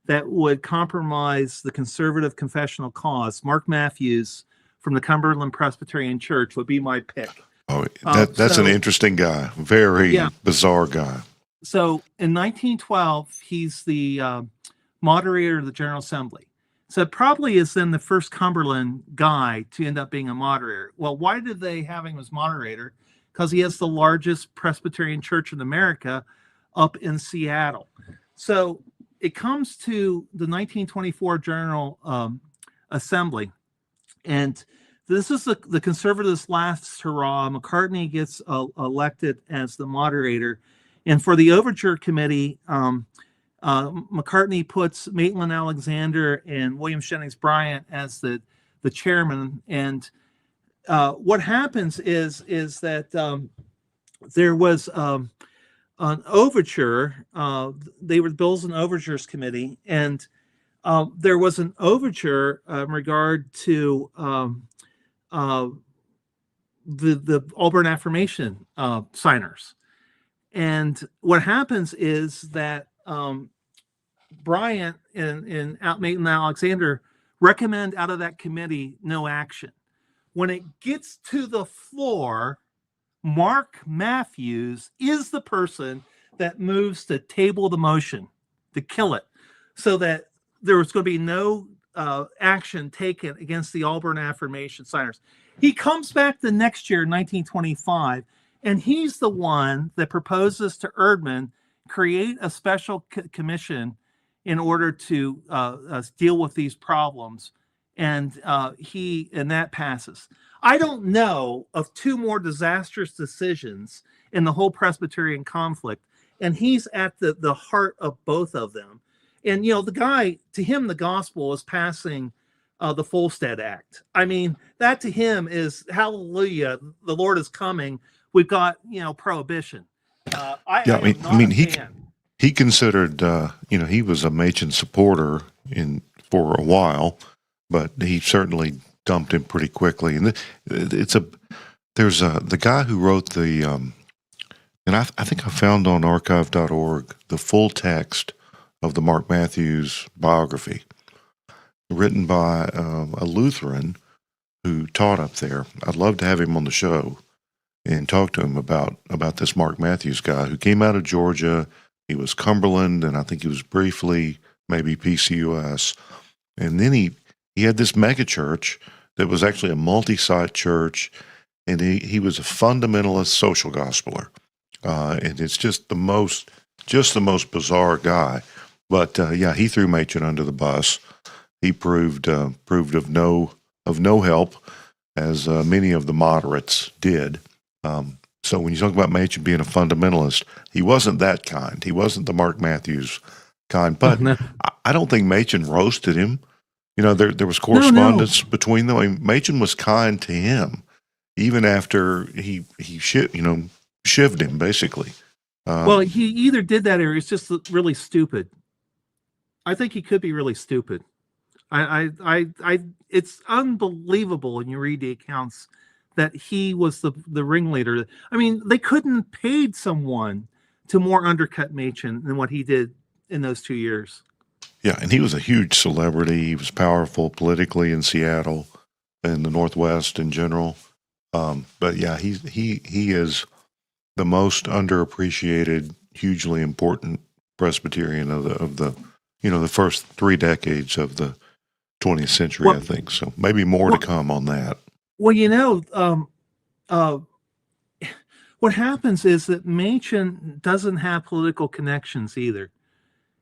that would compromise the conservative confessional cause, Mark Matthews from the Cumberland Presbyterian Church would be my pick. Oh, that's an interesting guy. Very bizarre guy. So in 1912, he's the moderator of the General Assembly. So it probably is then the first Cumberland guy to end up being a moderator. Well, why did they have him as moderator? Because he has the largest Presbyterian church in America up in Seattle. So it comes to the 1924 General Assembly, and this is the conservatives' last hurrah. McCartney gets elected as the moderator, and for the Overture Committee, McCartney puts Maitland Alexander and William Jennings Bryant as the chairman. And what happens is that there was an overture. They were the Bills and Overtures Committee, and there was an overture in regard to the Auburn Affirmation signers. And what happens is that Bryant and Machen and Alexander recommend out of that committee no action. When it gets to the floor, Mark Matthews is the person that moves to table the motion, to kill it, so that there was going to be no action taken against the Auburn Affirmation signers. He comes back the next year, 1925, and he's the one that proposes to Erdman create a special commission in order to deal with these problems, and that passes. I don't know of two more disastrous decisions in the whole Presbyterian conflict, and he's at the heart of both of them. And the guy, to him, the gospel is passing the Volstead Act. I mean, that to him is hallelujah. The Lord is coming. We've got prohibition. He considered he was a Machen supporter for a while, but he certainly dumped him pretty quickly. And there's the guy who wrote the and I think I found on archive.org the full text of the Mark Matthews biography, written by a Lutheran who taught up there. I'd love to have him on the show and talk to him about this Mark Matthews guy who came out of Georgia. He was Cumberland, and I think he was briefly maybe PCUS. And then he had this mega church that was actually a multi-site church, and he was a fundamentalist social gospeler. And it's just the most bizarre guy. But he threw Machen under the bus. He proved of no help, as many of the moderates did. So when you talk about Machen being a fundamentalist, he wasn't that kind. He wasn't the Mark Matthews kind. But I don't think Machen roasted him. There was correspondence between them. I mean, Machen was kind to him, even after he shivved him, basically. Well, he either did that or he's just really stupid. I think he could be really stupid. It's unbelievable when you read the accounts that he was the ringleader. I mean, they couldn't have paid someone to more undercut Machen than what he did in those 2 years. Yeah, and he was a huge celebrity. He was powerful politically in Seattle and the Northwest in general. But yeah, he is the most underappreciated, hugely important Presbyterian of the the first 3 decades of the 20th century, I think. So maybe more to come on that. Well, what happens is that Machen doesn't have political connections either.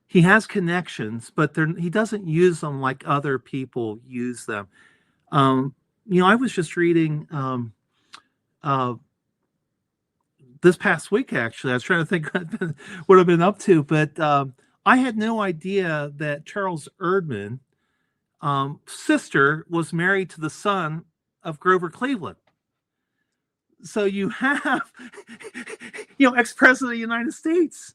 He has connections, but he doesn't use them like other people use them. I was just reading this past week, actually. I was trying to think what I've been up to, but I had no idea that Charles Erdman sister was married to the son of Grover Cleveland. So you have, ex-president of the United States.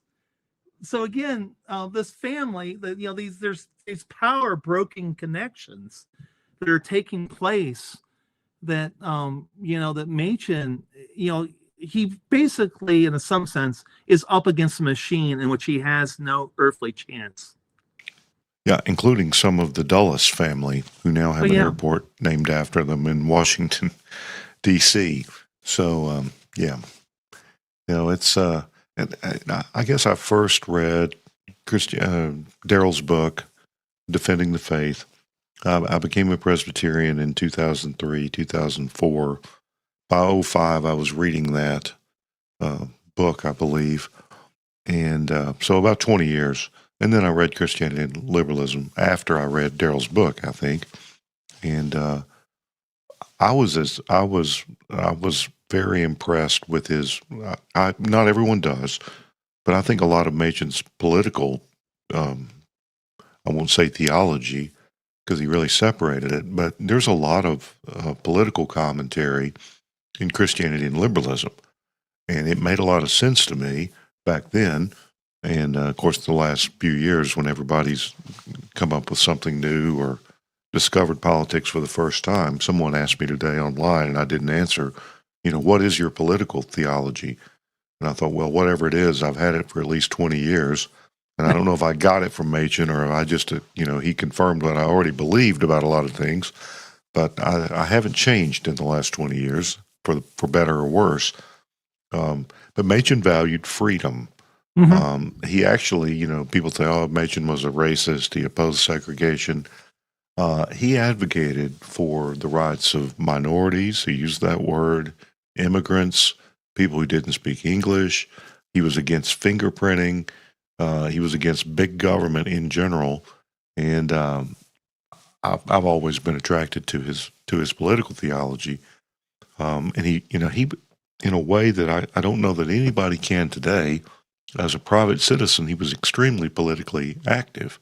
So again, this family, there's these power broken connections that are taking place. That that Machen, he basically, in some sense, is up against a machine in which he has no earthly chance. Yeah, including some of the Dulles family, who now have an airport named after them in Washington, D.C. So, it's. And I guess I first read Daryl's book, Defending the Faith. I became a Presbyterian in 2003, 2004. By 2005, I was reading that book, I believe. And so about 20 years. And then I read Christianity and Liberalism after I read Daryl's book, I think. And I was very impressed with his. Not everyone does, but I think a lot of Machen's political. I won't say theology, because he really separated it. But there's a lot of political commentary in Christianity and Liberalism, and it made a lot of sense to me back then. And of course, the last few years, when everybody's come up with something new or discovered politics for the first time, someone asked me today online, and I didn't answer. What is your political theology? And I thought, well, whatever it is, I've had it for at least 20 years. And I don't know if I got it from Machen or if I just, he confirmed what I already believed about a lot of things. But I haven't changed in the last 20 years, for better or worse. But Machen valued freedom. He actually, people say, oh, Machen was a racist. He opposed segregation. He advocated for the rights of minorities. He used that word, immigrants, people who didn't speak English. He was against fingerprinting. He was against big government in general. And I've always been attracted to his political theology. And he, in a way that I don't know that anybody can today. As a private citizen, he was extremely politically active.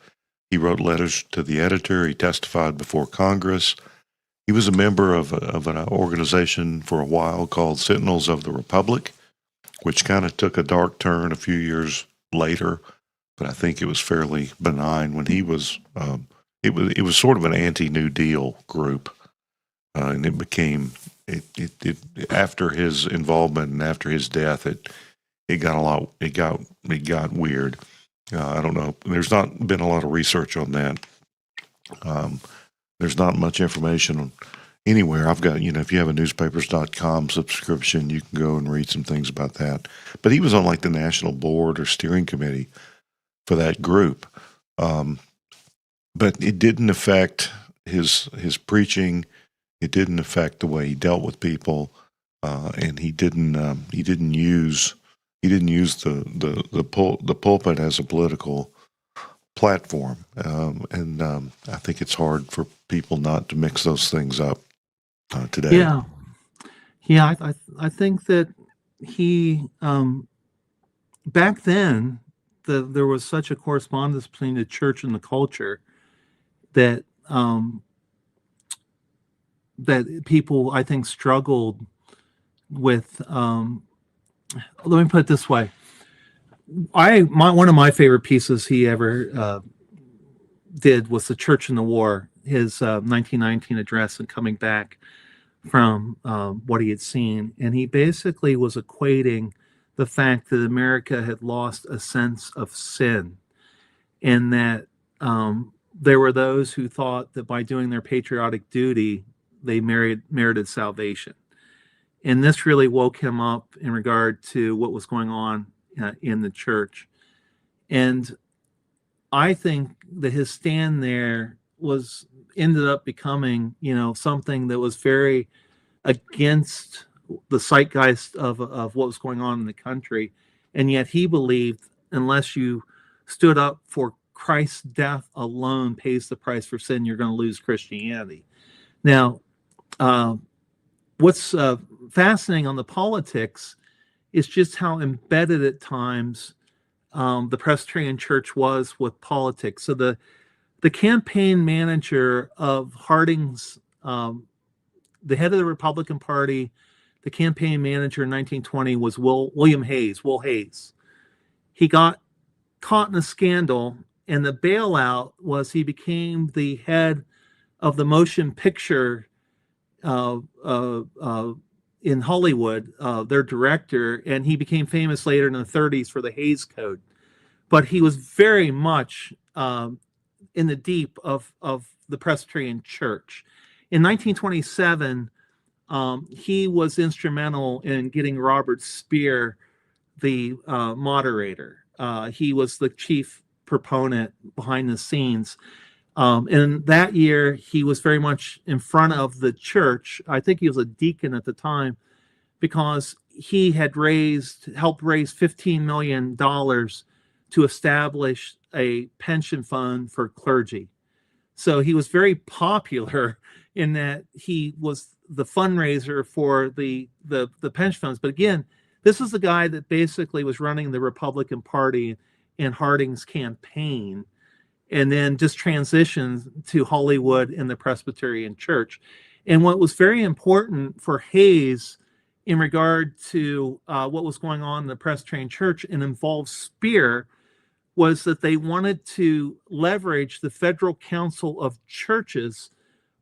He wrote letters to the editor. He testified before Congress. He was a member of an organization for a while called Sentinels of the Republic, which kind of took a dark turn a few years later. But I think it was fairly benign when he was. It was sort of an anti-New Deal group, and it became it after his involvement and after his death. It got weird. I don't know. There's not been a lot of research on that. There's not much information anywhere. I've got, if you have a newspapers.com subscription, you can go and read some things about that. But he was on like the national board or steering committee for that group. But it didn't affect his preaching. It didn't affect the way he dealt with people. And he didn't use the pulpit as a political platform, and I think it's hard for people not to mix those things up today. Yeah. I think that he back then there was such a correspondence between the church and the culture that that people, I think, struggled with. Let me put it this way. One of my favorite pieces he ever did was The Church in the War, his 1919 address and coming back from what he had seen. And he basically was equating the fact that America had lost a sense of sin, and that there were those who thought that by doing their patriotic duty, they merited salvation. And this really woke him up in regard to what was going on in the church. And I think that his stand there ended up becoming, something that was very against the zeitgeist of what was going on in the country. And yet he believed unless you stood up for Christ's death alone pays the price for sin, you're going to lose Christianity. Now, what's fascinating on the politics is just how embedded at times the Presbyterian Church was with politics. So the campaign manager of Harding's, the head of the Republican Party, the campaign manager in 1920 was Will Hayes. He got caught in a scandal, and the bailout was he became the head of the motion picture in Hollywood, their director, and he became famous later in the 30s for the Hays Code. But he was very much in the deep of the Presbyterian Church. In 1927, he was instrumental in getting Robert Speer the moderator. He was the chief proponent behind the scenes. And that year, he was very much in front of the church. I think he was a deacon at the time, because he had helped raise $15 million to establish a pension fund for clergy. So he was very popular in that he was the fundraiser for the pension funds. But again, this is the guy that basically was running the Republican Party in Harding's campaign, and then just transitioned to Hollywood and the Presbyterian Church. And what was very important for Hayes in regard to what was going on in the Presbyterian Church and involved Speer was that they wanted to leverage the Federal Council of Churches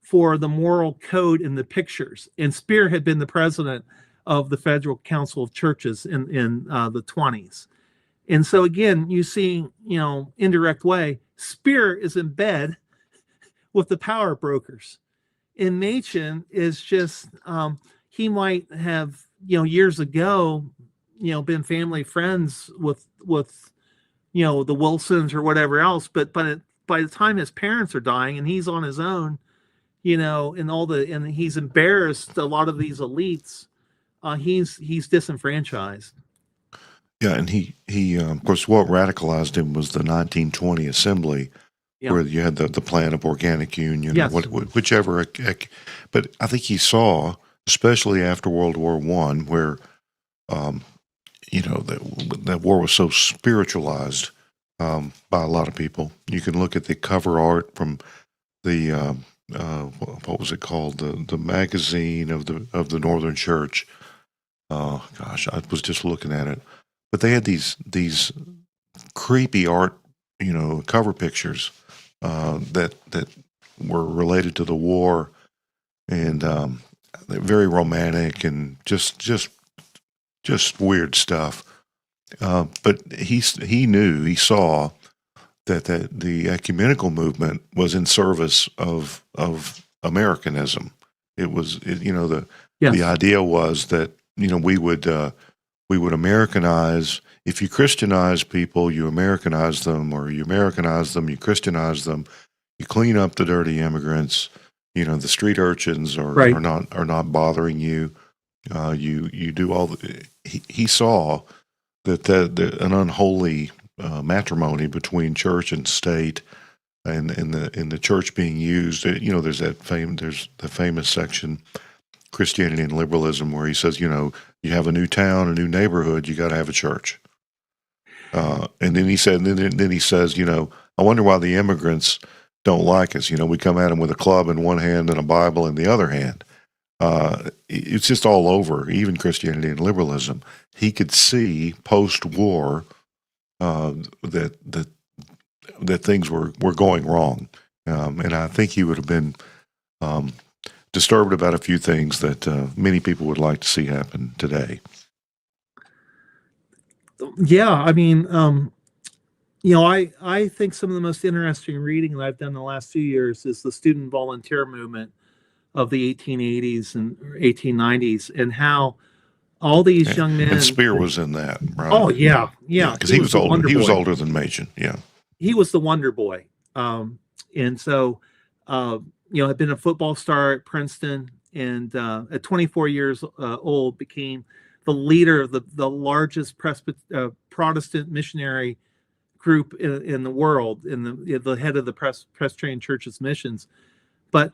for the moral code in the pictures. And Speer had been the president of the Federal Council of Churches in the 20s. And so again, you see, indirect way, Spear is in bed with the power brokers. And Machen is just, he might have, years ago, been family friends with the Wilsons or whatever else. But by the time his parents are dying and he's on his own, and he's embarrassed a lot of these elites, he's disenfranchised. Yeah, and he of course, what radicalized him was the 1920 Assembly, where you had the plan of organic union, yes. whichever. But I think he saw, especially after World War I, where that war was so spiritualized by a lot of people. You can look at the cover art from the what was it called, the magazine of the Northern Church. Oh gosh, I was just looking at it. But they had these creepy art, cover pictures that were related to the war, and they're very romantic and just weird stuff. But he saw that the ecumenical movement was in service of Americanism. It was the idea was that we would Americanize. If you Christianize people, you Americanize them, or you Americanize them, you Christianize them. You clean up the dirty immigrants. The street urchins are not bothering you. You do all. He saw that an unholy matrimony between church and state, and the church being used. There's the famous section, Christianity and Liberalism, where he says, you have a new town, a new neighborhood, you got to have a church. And then he said, then he says, I wonder why the immigrants don't like us. We come at them with a club in one hand and a Bible in the other hand. It's just all over, even Christianity and Liberalism. He could see post-war that things were going wrong, and I think he would have been disturbed about a few things that many people would like to see happen today. Yeah, I mean, I think some of the most interesting reading that I've done in the last few years is the student volunteer movement of the 1880s and 1890s, and how all these young men. And Spear was in that, right? Oh yeah, because he was older. He was older than Machen. Yeah, he was the wonder boy, and so had been a football star at Princeton, and at 24 years old became the leader of the largest Protestant missionary group in the world, in the head of the Presbyterian Church's missions. But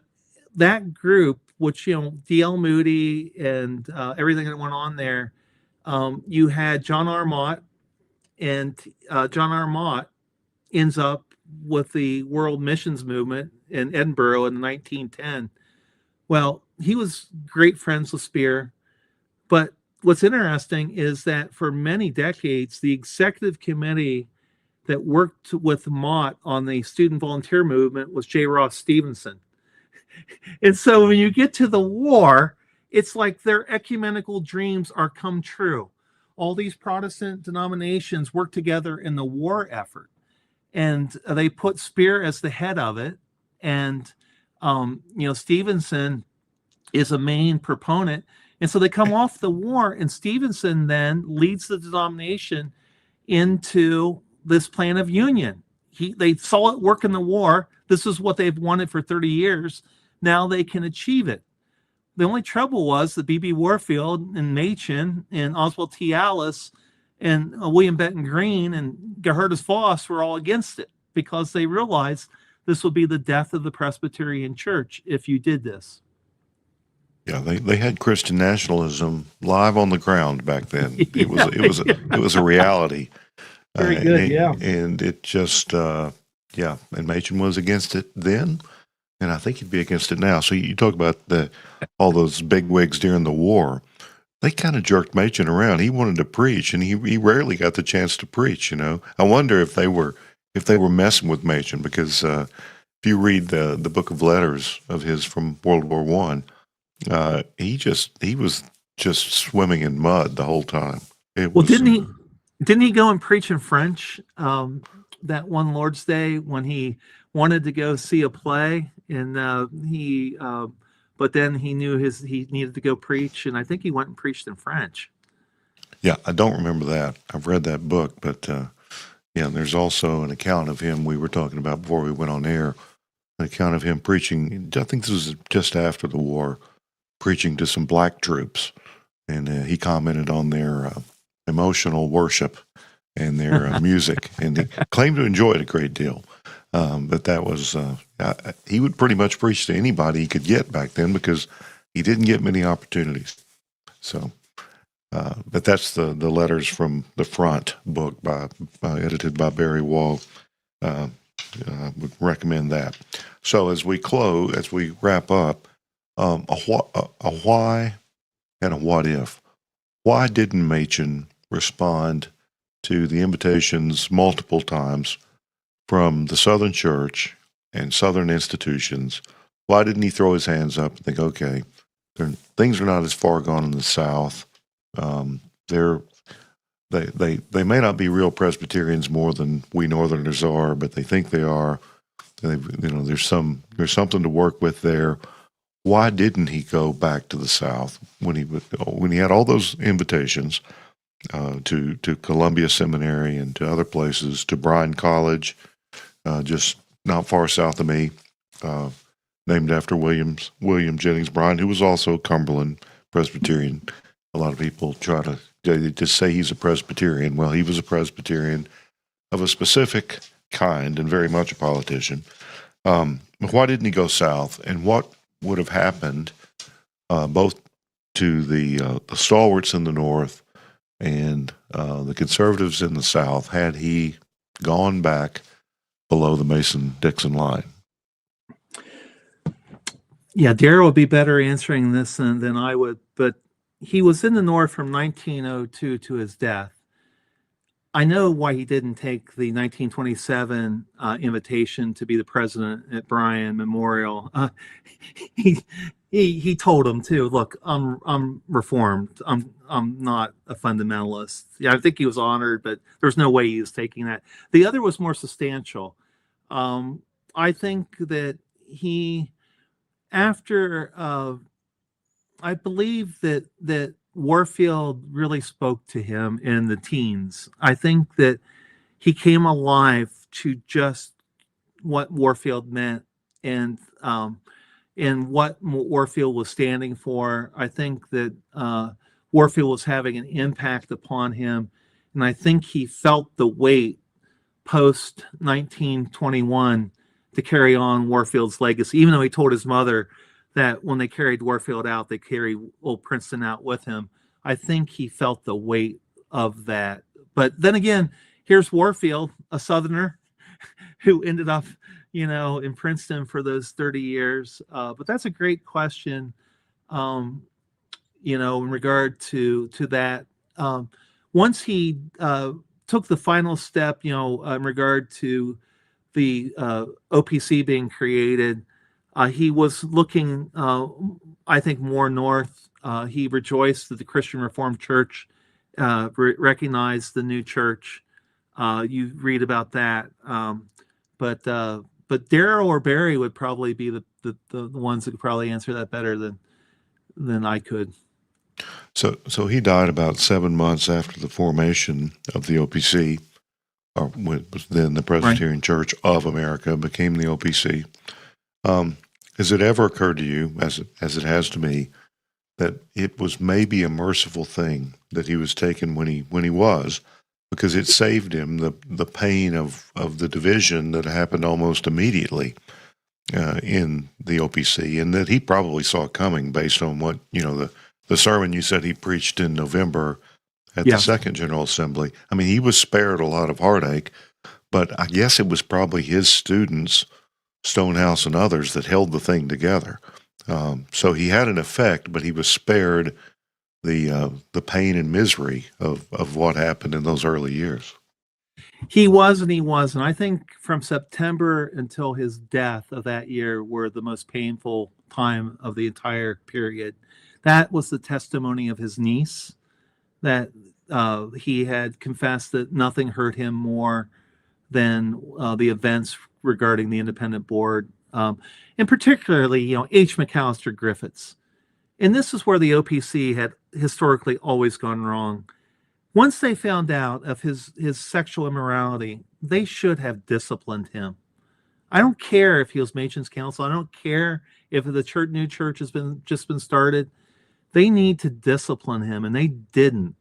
that group, which D.L. Moody and everything that went on there, you had John R. Mott, and John R. Mott ends up with the World Missions Movement in Edinburgh in 1910. Well, he was great friends with Spear, but what's interesting is that for many decades, the executive committee that worked with Mott on the student volunteer movement was J. Ross Stevenson. And so when you get to the war, it's like their ecumenical dreams are come true. All these Protestant denominations work together in the war effort, and they put Spear as the head of it. And, Stevenson is a main proponent. And so they come off the war, and Stevenson then leads the denomination into this plan of union. They saw it work in the war. This is what they've wanted for 30 years. Now they can achieve it. The only trouble was that B.B. Warfield and Machen and Oswald T. Allis and William Benton Green and Gerhardus Voss were all against it, because they realized this would be the death of the Presbyterian Church if you did this. Yeah, they had Christian nationalism live on the ground back then. It was a reality. Very good, and it just and Machen was against it then, and I think he'd be against it now. So you talk about all those bigwigs during the war. They kind of jerked Machen around. He wanted to preach, and he rarely got the chance to preach. I wonder if they were messing with Machen, because if you read the book of letters of his from World War I, he was just swimming in mud the whole time. It Well, was didn't he go and preach in French that one Lord's Day when he wanted to go see a play, and but then he knew he needed to go preach, and I think he went and preached in French. yeah. I don't remember that. I've read that book, but yeah. There's also an account of him we were talking about before we went on air. An account of him preaching. I think this was just after the war, preaching to some black troops, and he commented on their emotional worship and their music, and he claimed to enjoy it a great deal. But that was he would pretty much preach to anybody he could get back then because he didn't get many opportunities. So, but that's the letters from the front book edited by Barry Wall. I would recommend that. So as we wrap up, a why and a what if. Why didn't Machen respond to the invitations multiple times from the Southern Church and Southern institutions? Why didn't he throw his hands up and think, okay, things are not as far gone in the South. They may not be real Presbyterians more than we Northerners are, but they think they are. There's something to work with there. Why didn't he go back to the South when he had all those invitations to Columbia Seminary and to other places, to Bryan College, just not far south of me, named after William Jennings Bryan, who was also Cumberland Presbyterian. A lot of people try to just say he's a Presbyterian. Well, he was a Presbyterian of a specific kind and very much a politician. Why didn't he go south? And what would have happened both to the stalwarts in the North and the conservatives in the South had he gone back below the Mason-Dixon line? Yeah, Darrell would be better answering this than I would, but he was in the North from 1902 to his death. I know why he didn't take the 1927 invitation to be the president at Bryan Memorial. He told him too. Look, I'm reformed. I'm not a fundamentalist. Yeah, I think he was honored, but there's no way he was taking that. The other was more substantial. I think that I believe that Warfield really spoke to him in the teens. I think that he came alive to just what Warfield meant and what Warfield was standing for. I think that Warfield was having an impact upon him, and I think he felt the weight post 1921 to carry on Warfield's legacy, even though he told his mother that when they carried Warfield out, they carried old Princeton out with him. I think he felt the weight of that. But then again, here's Warfield, a Southerner who ended up, in Princeton for those 30 years. But that's a great question, in regard to that. Once he took the final step, in regard to the OPC being created, he was looking, I think, more north. He rejoiced that the Christian Reformed Church recognized the new church. You read about that. But Darrell or Barry would probably be the ones that could probably answer that better than I could. So he died about 7 months after the formation of the OPC, or was then the Presbyterian Church of America became the OPC. Has it ever occurred to you, as it has to me, that it was maybe a merciful thing that he was taken when he was, because it saved him the pain of the division that happened almost immediately in the OPC, and that he probably saw coming based on what the sermon you said he preached in November at the Second General Assembly. I mean, he was spared a lot of heartache, but I guess it was probably his students, Stonehouse and others, that held the thing together. So he had an effect, but he was spared the pain and misery of what happened in those early years. He was and he wasn't. I think from September until his death of that year were the most painful time of the entire period. That was the testimony of his niece, that he had confessed that nothing hurt him more than the events regarding the independent board, and particularly, H. McAllister Griffiths. And this is where the OPC had historically always gone wrong. Once they found out of his sexual immorality, they should have disciplined him. I don't care if he was Machen's counsel. I don't care if the new church has just been started. They need to discipline him, and they didn't.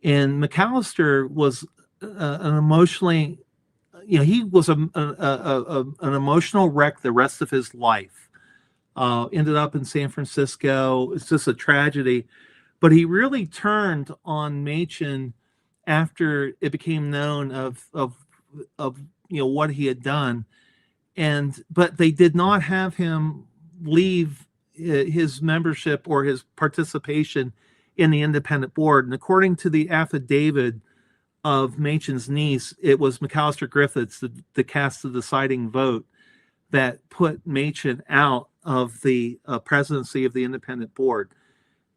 And McAllister was an emotionally, he was an emotional wreck the rest of his life. Ended up in San Francisco. It's just a tragedy. But he really turned on Machen after it became known of what he had done. But they did not have him leave his membership or his participation in the independent board. And according to the affidavit of Machen's niece, it was McAllister Griffiths that cast the deciding vote that put Machen out of the presidency of the independent board.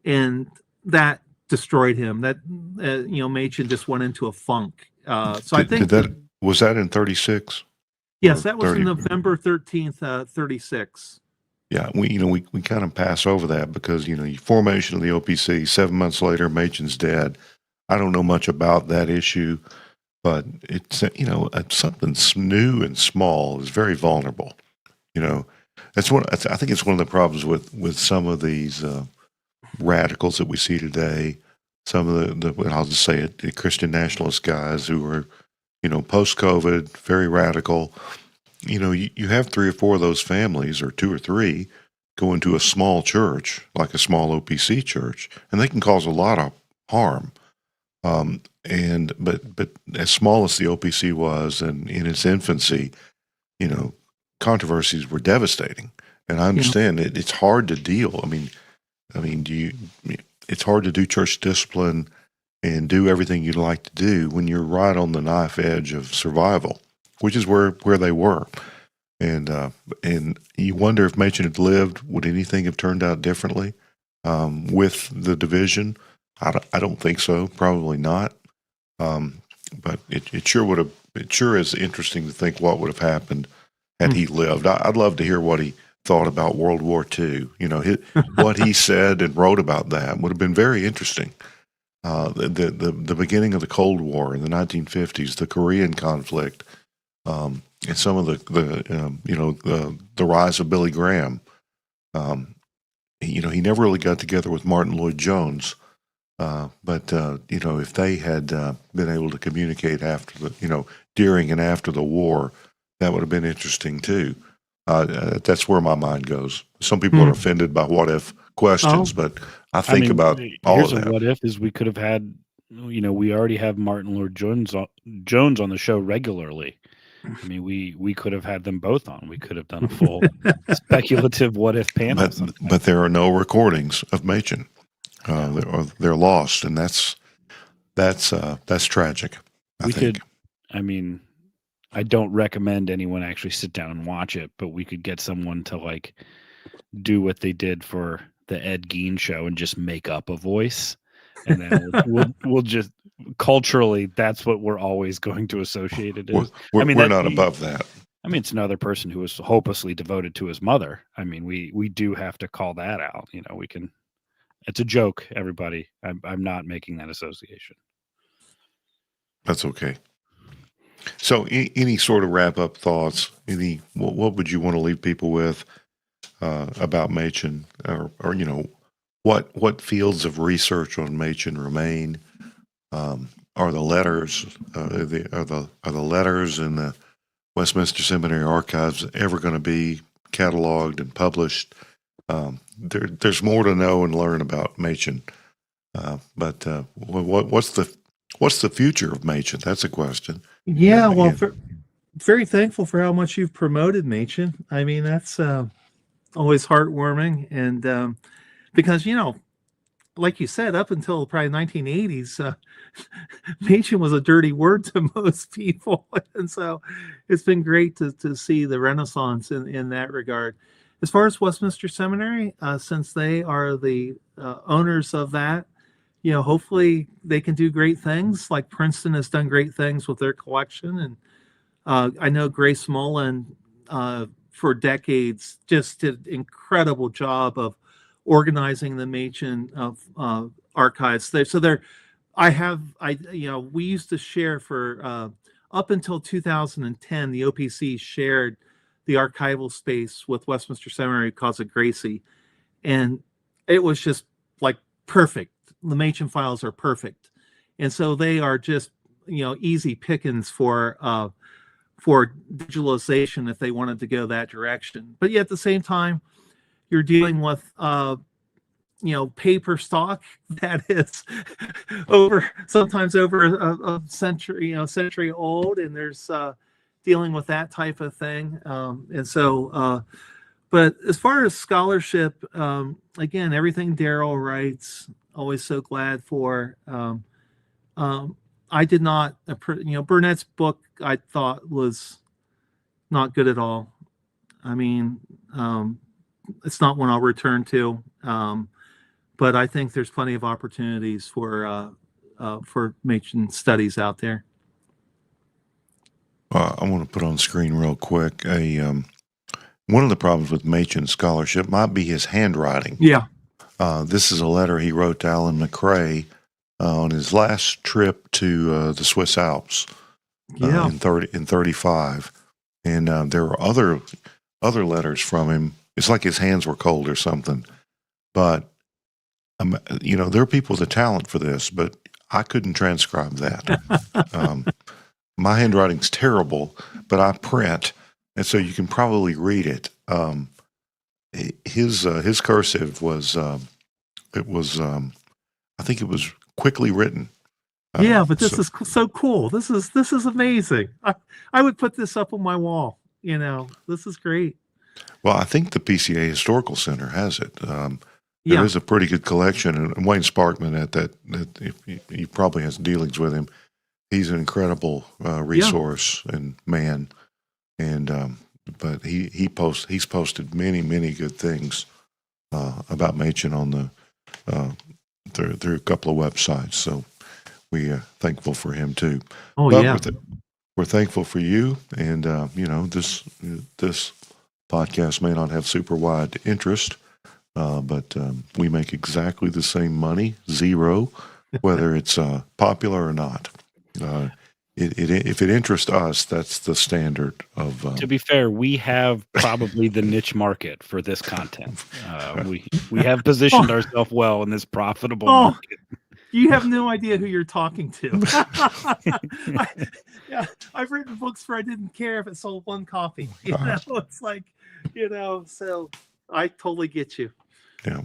And that destroyed him. That, Machen just went into a funk. I think was that in 36? Yes, that was in November 13th, 36. Yeah, we kind of pass over that because, formation of the OPC, 7 months later, Machen's dead. I don't know much about that issue, but it's, something new and small is very vulnerable. I think it's one of the problems with some of these radicals that we see today. Some of the I'll just say it, the Christian nationalist guys who are, post-COVID, very radical. You have 3 or 4 of those families, or 2 or 3, go into a small church, like a small OPC church, and they can cause a lot of harm. But as small as the OPC was, and in its infancy, controversies were devastating. And I understand it's hard to deal. It's hard to do church discipline and do everything you'd like to do when you're right on the knife edge of survival, which is where they were. And you wonder if Machen had lived, would anything have turned out differently with the division? I don't think so. Probably not. But it sure would have. It sure is interesting to think what would have happened had he lived. I'd love to hear what he thought about World War II. What he said and wrote about that would have been very interesting. The beginning of the Cold War in the 1950s, the Korean conflict, and some of the rise of Billy Graham. He never really got together with Martin Lloyd-Jones, but if they had been able to communicate after during and after the war, that would have been interesting too. That's where my mind goes. Some people are offended by what if questions, but I think about all of that. Here's a what if is we could have had, we already have Martin Lloyd-Jones on the show regularly. We could have had them both on. We could have done a full speculative what if panel. But there are no recordings of Machen. They're lost, and that's tragic. I think. I don't recommend anyone actually sit down and watch it, but we could get someone to do what they did for the Ed Gein show and just make up a voice, and then we'll just culturally, that's what we're always going to associate it as. We're not above that. It's another person who was hopelessly devoted to his mother. We do have to call that out. We can. It's a joke, everybody. I'm not making that association. That's okay. So, any sort of wrap-up thoughts? What would you want to leave people with about Machen, or what fields of research on Machen remain? Are the letters the letters in the Westminster Seminary archives ever going to be cataloged and published? There's more to know and learn about Machen, but what's the future of Machen? That's a question. Yeah, well, very thankful for how much you've promoted Machen. That's always heartwarming, and because like you said, up until probably 1980s, Machen was a dirty word to most people, and so it's been great to see the renaissance in that regard. as far as Westminster Seminary, since they are the owners of that, hopefully they can do great things. Like Princeton has done great things with their collection, and I know Grace Mullen for decades just did an incredible job of organizing the Machen archives. We used to share for up until 2010, the OPC shared the archival space with Westminster Seminary because of Gracie, and it was just like perfect. The Machen files are perfect, and so they are just easy pickings for digitalization if they wanted to go that direction. But yet at the same time, you're dealing with paper stock that is sometimes over a century old, and there's dealing with that type of thing. But as far as scholarship, again, everything Daryl writes, always so glad for. I did not, Burnett's book I thought was not good at all. I mean, it's not one I'll return to. But I think there's plenty of opportunities for Machen studies out there. I want to put on screen real quick one of the problems with Machen scholarship might be his handwriting. Yeah. This is a letter he wrote to Alan McRae on his last trip to the Swiss Alps in 35. And there were other letters from him. It's like his hands were cold or something. But, there are people with the talent for this, but I couldn't transcribe that. My handwriting's terrible, but I print, and so you can probably read it. His cursive was, I think it was quickly written. Yeah, but this is so cool. This is amazing. I would put this up on my wall. This is great. Well, I think the PCA Historical Center has it. There is a pretty good collection, and Wayne Sparkman at that he probably has dealings with him. He's an incredible resource and man, and but he's posted many good things about Machen on the through a couple of websites. So we are thankful for him too. Oh, but yeah. We're thankful for you, and this podcast may not have super wide interest, but we make exactly the same money, zero, whether it's popular or not. If it interests us, that's the standard of. To be fair, we have probably the niche market for this content. We have positioned ourselves well in this profitable market. You have no idea who you're talking to. I've written books where I didn't care if it sold one copy. It's like, so I totally get you. Yeah.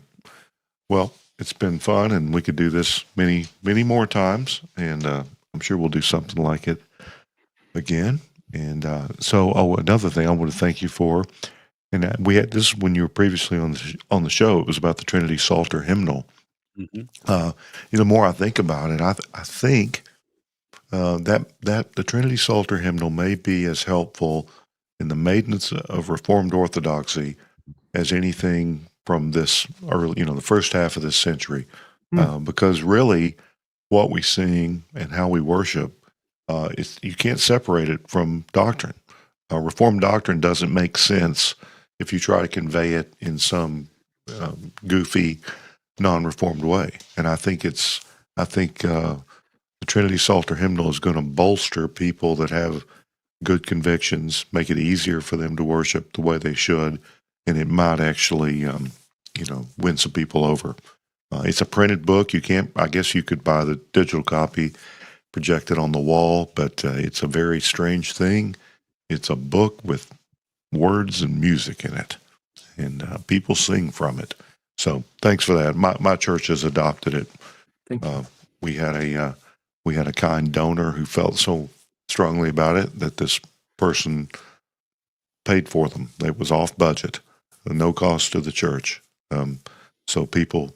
Well, it's been fun, and we could do this many more times, and I'm sure we'll do something like it again. And another thing I want to thank you for, and we had this when you were previously on the show. It was about the Trinity Psalter hymnal. Mm-hmm. The more I think about it, I think that the Trinity Psalter hymnal may be as helpful in the maintenance of Reformed Orthodoxy as anything from this early, the first half of this century, because really what we sing and how we worship, you can't separate it from doctrine. Reformed doctrine doesn't make sense if you try to convey it in some goofy, non-Reformed way. And I think the Trinity Psalter hymnal is going to bolster people that have good convictions, make it easier for them to worship the way they should, and it might actually, win some people over. It's a printed book. I guess you could buy the digital copy, project it on the wall, but it's a very strange thing. It's a book with words and music in it, and people sing from it. So thanks for that. My church has adopted it. Thank you. We had a kind donor who felt so strongly about it that this person paid for them. It was off budget, no cost to the church. So people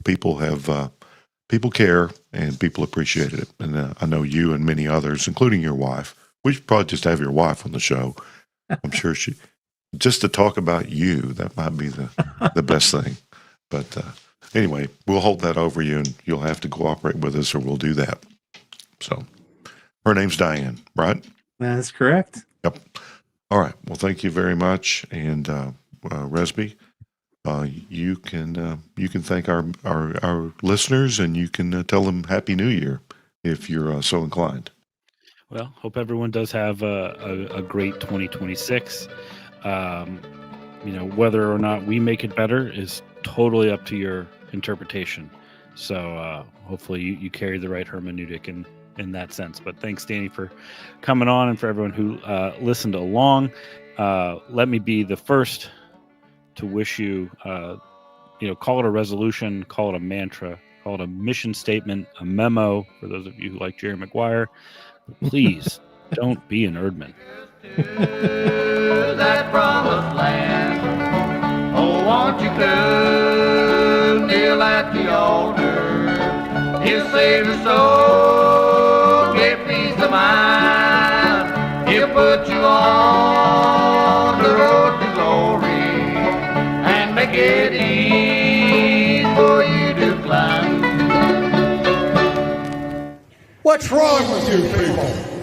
care, and people appreciated it. And I know you and many others, including your wife. We should probably just have your wife on the show. I'm sure just to talk about you. That might be the best thing. But anyway, we'll hold that over you, and you'll have to cooperate with us, or we'll do that. So, her name's Diane, right? That's correct. Yep. All right. Well, thank you very much, and Resby, you can thank our listeners, and you can tell them Happy New Year if you're so inclined. Well, hope everyone does have a great 2026. Whether or not we make it better is totally up to your interpretation. So hopefully you carry the right hermeneutic in that sense. But thanks, Danny, for coming on, and for everyone who listened along. Let me be the first to wish you, call it a resolution, call it a mantra, call it a mission statement, a memo, for those of you who like Jerry Maguire. Please don't be an Erdman. That promised land. Oh, won't you come kneel at the altar? He'll save your soul, get peace of mind. He'll put you on the road to glory and make it easy for you to climb. What's wrong with you people?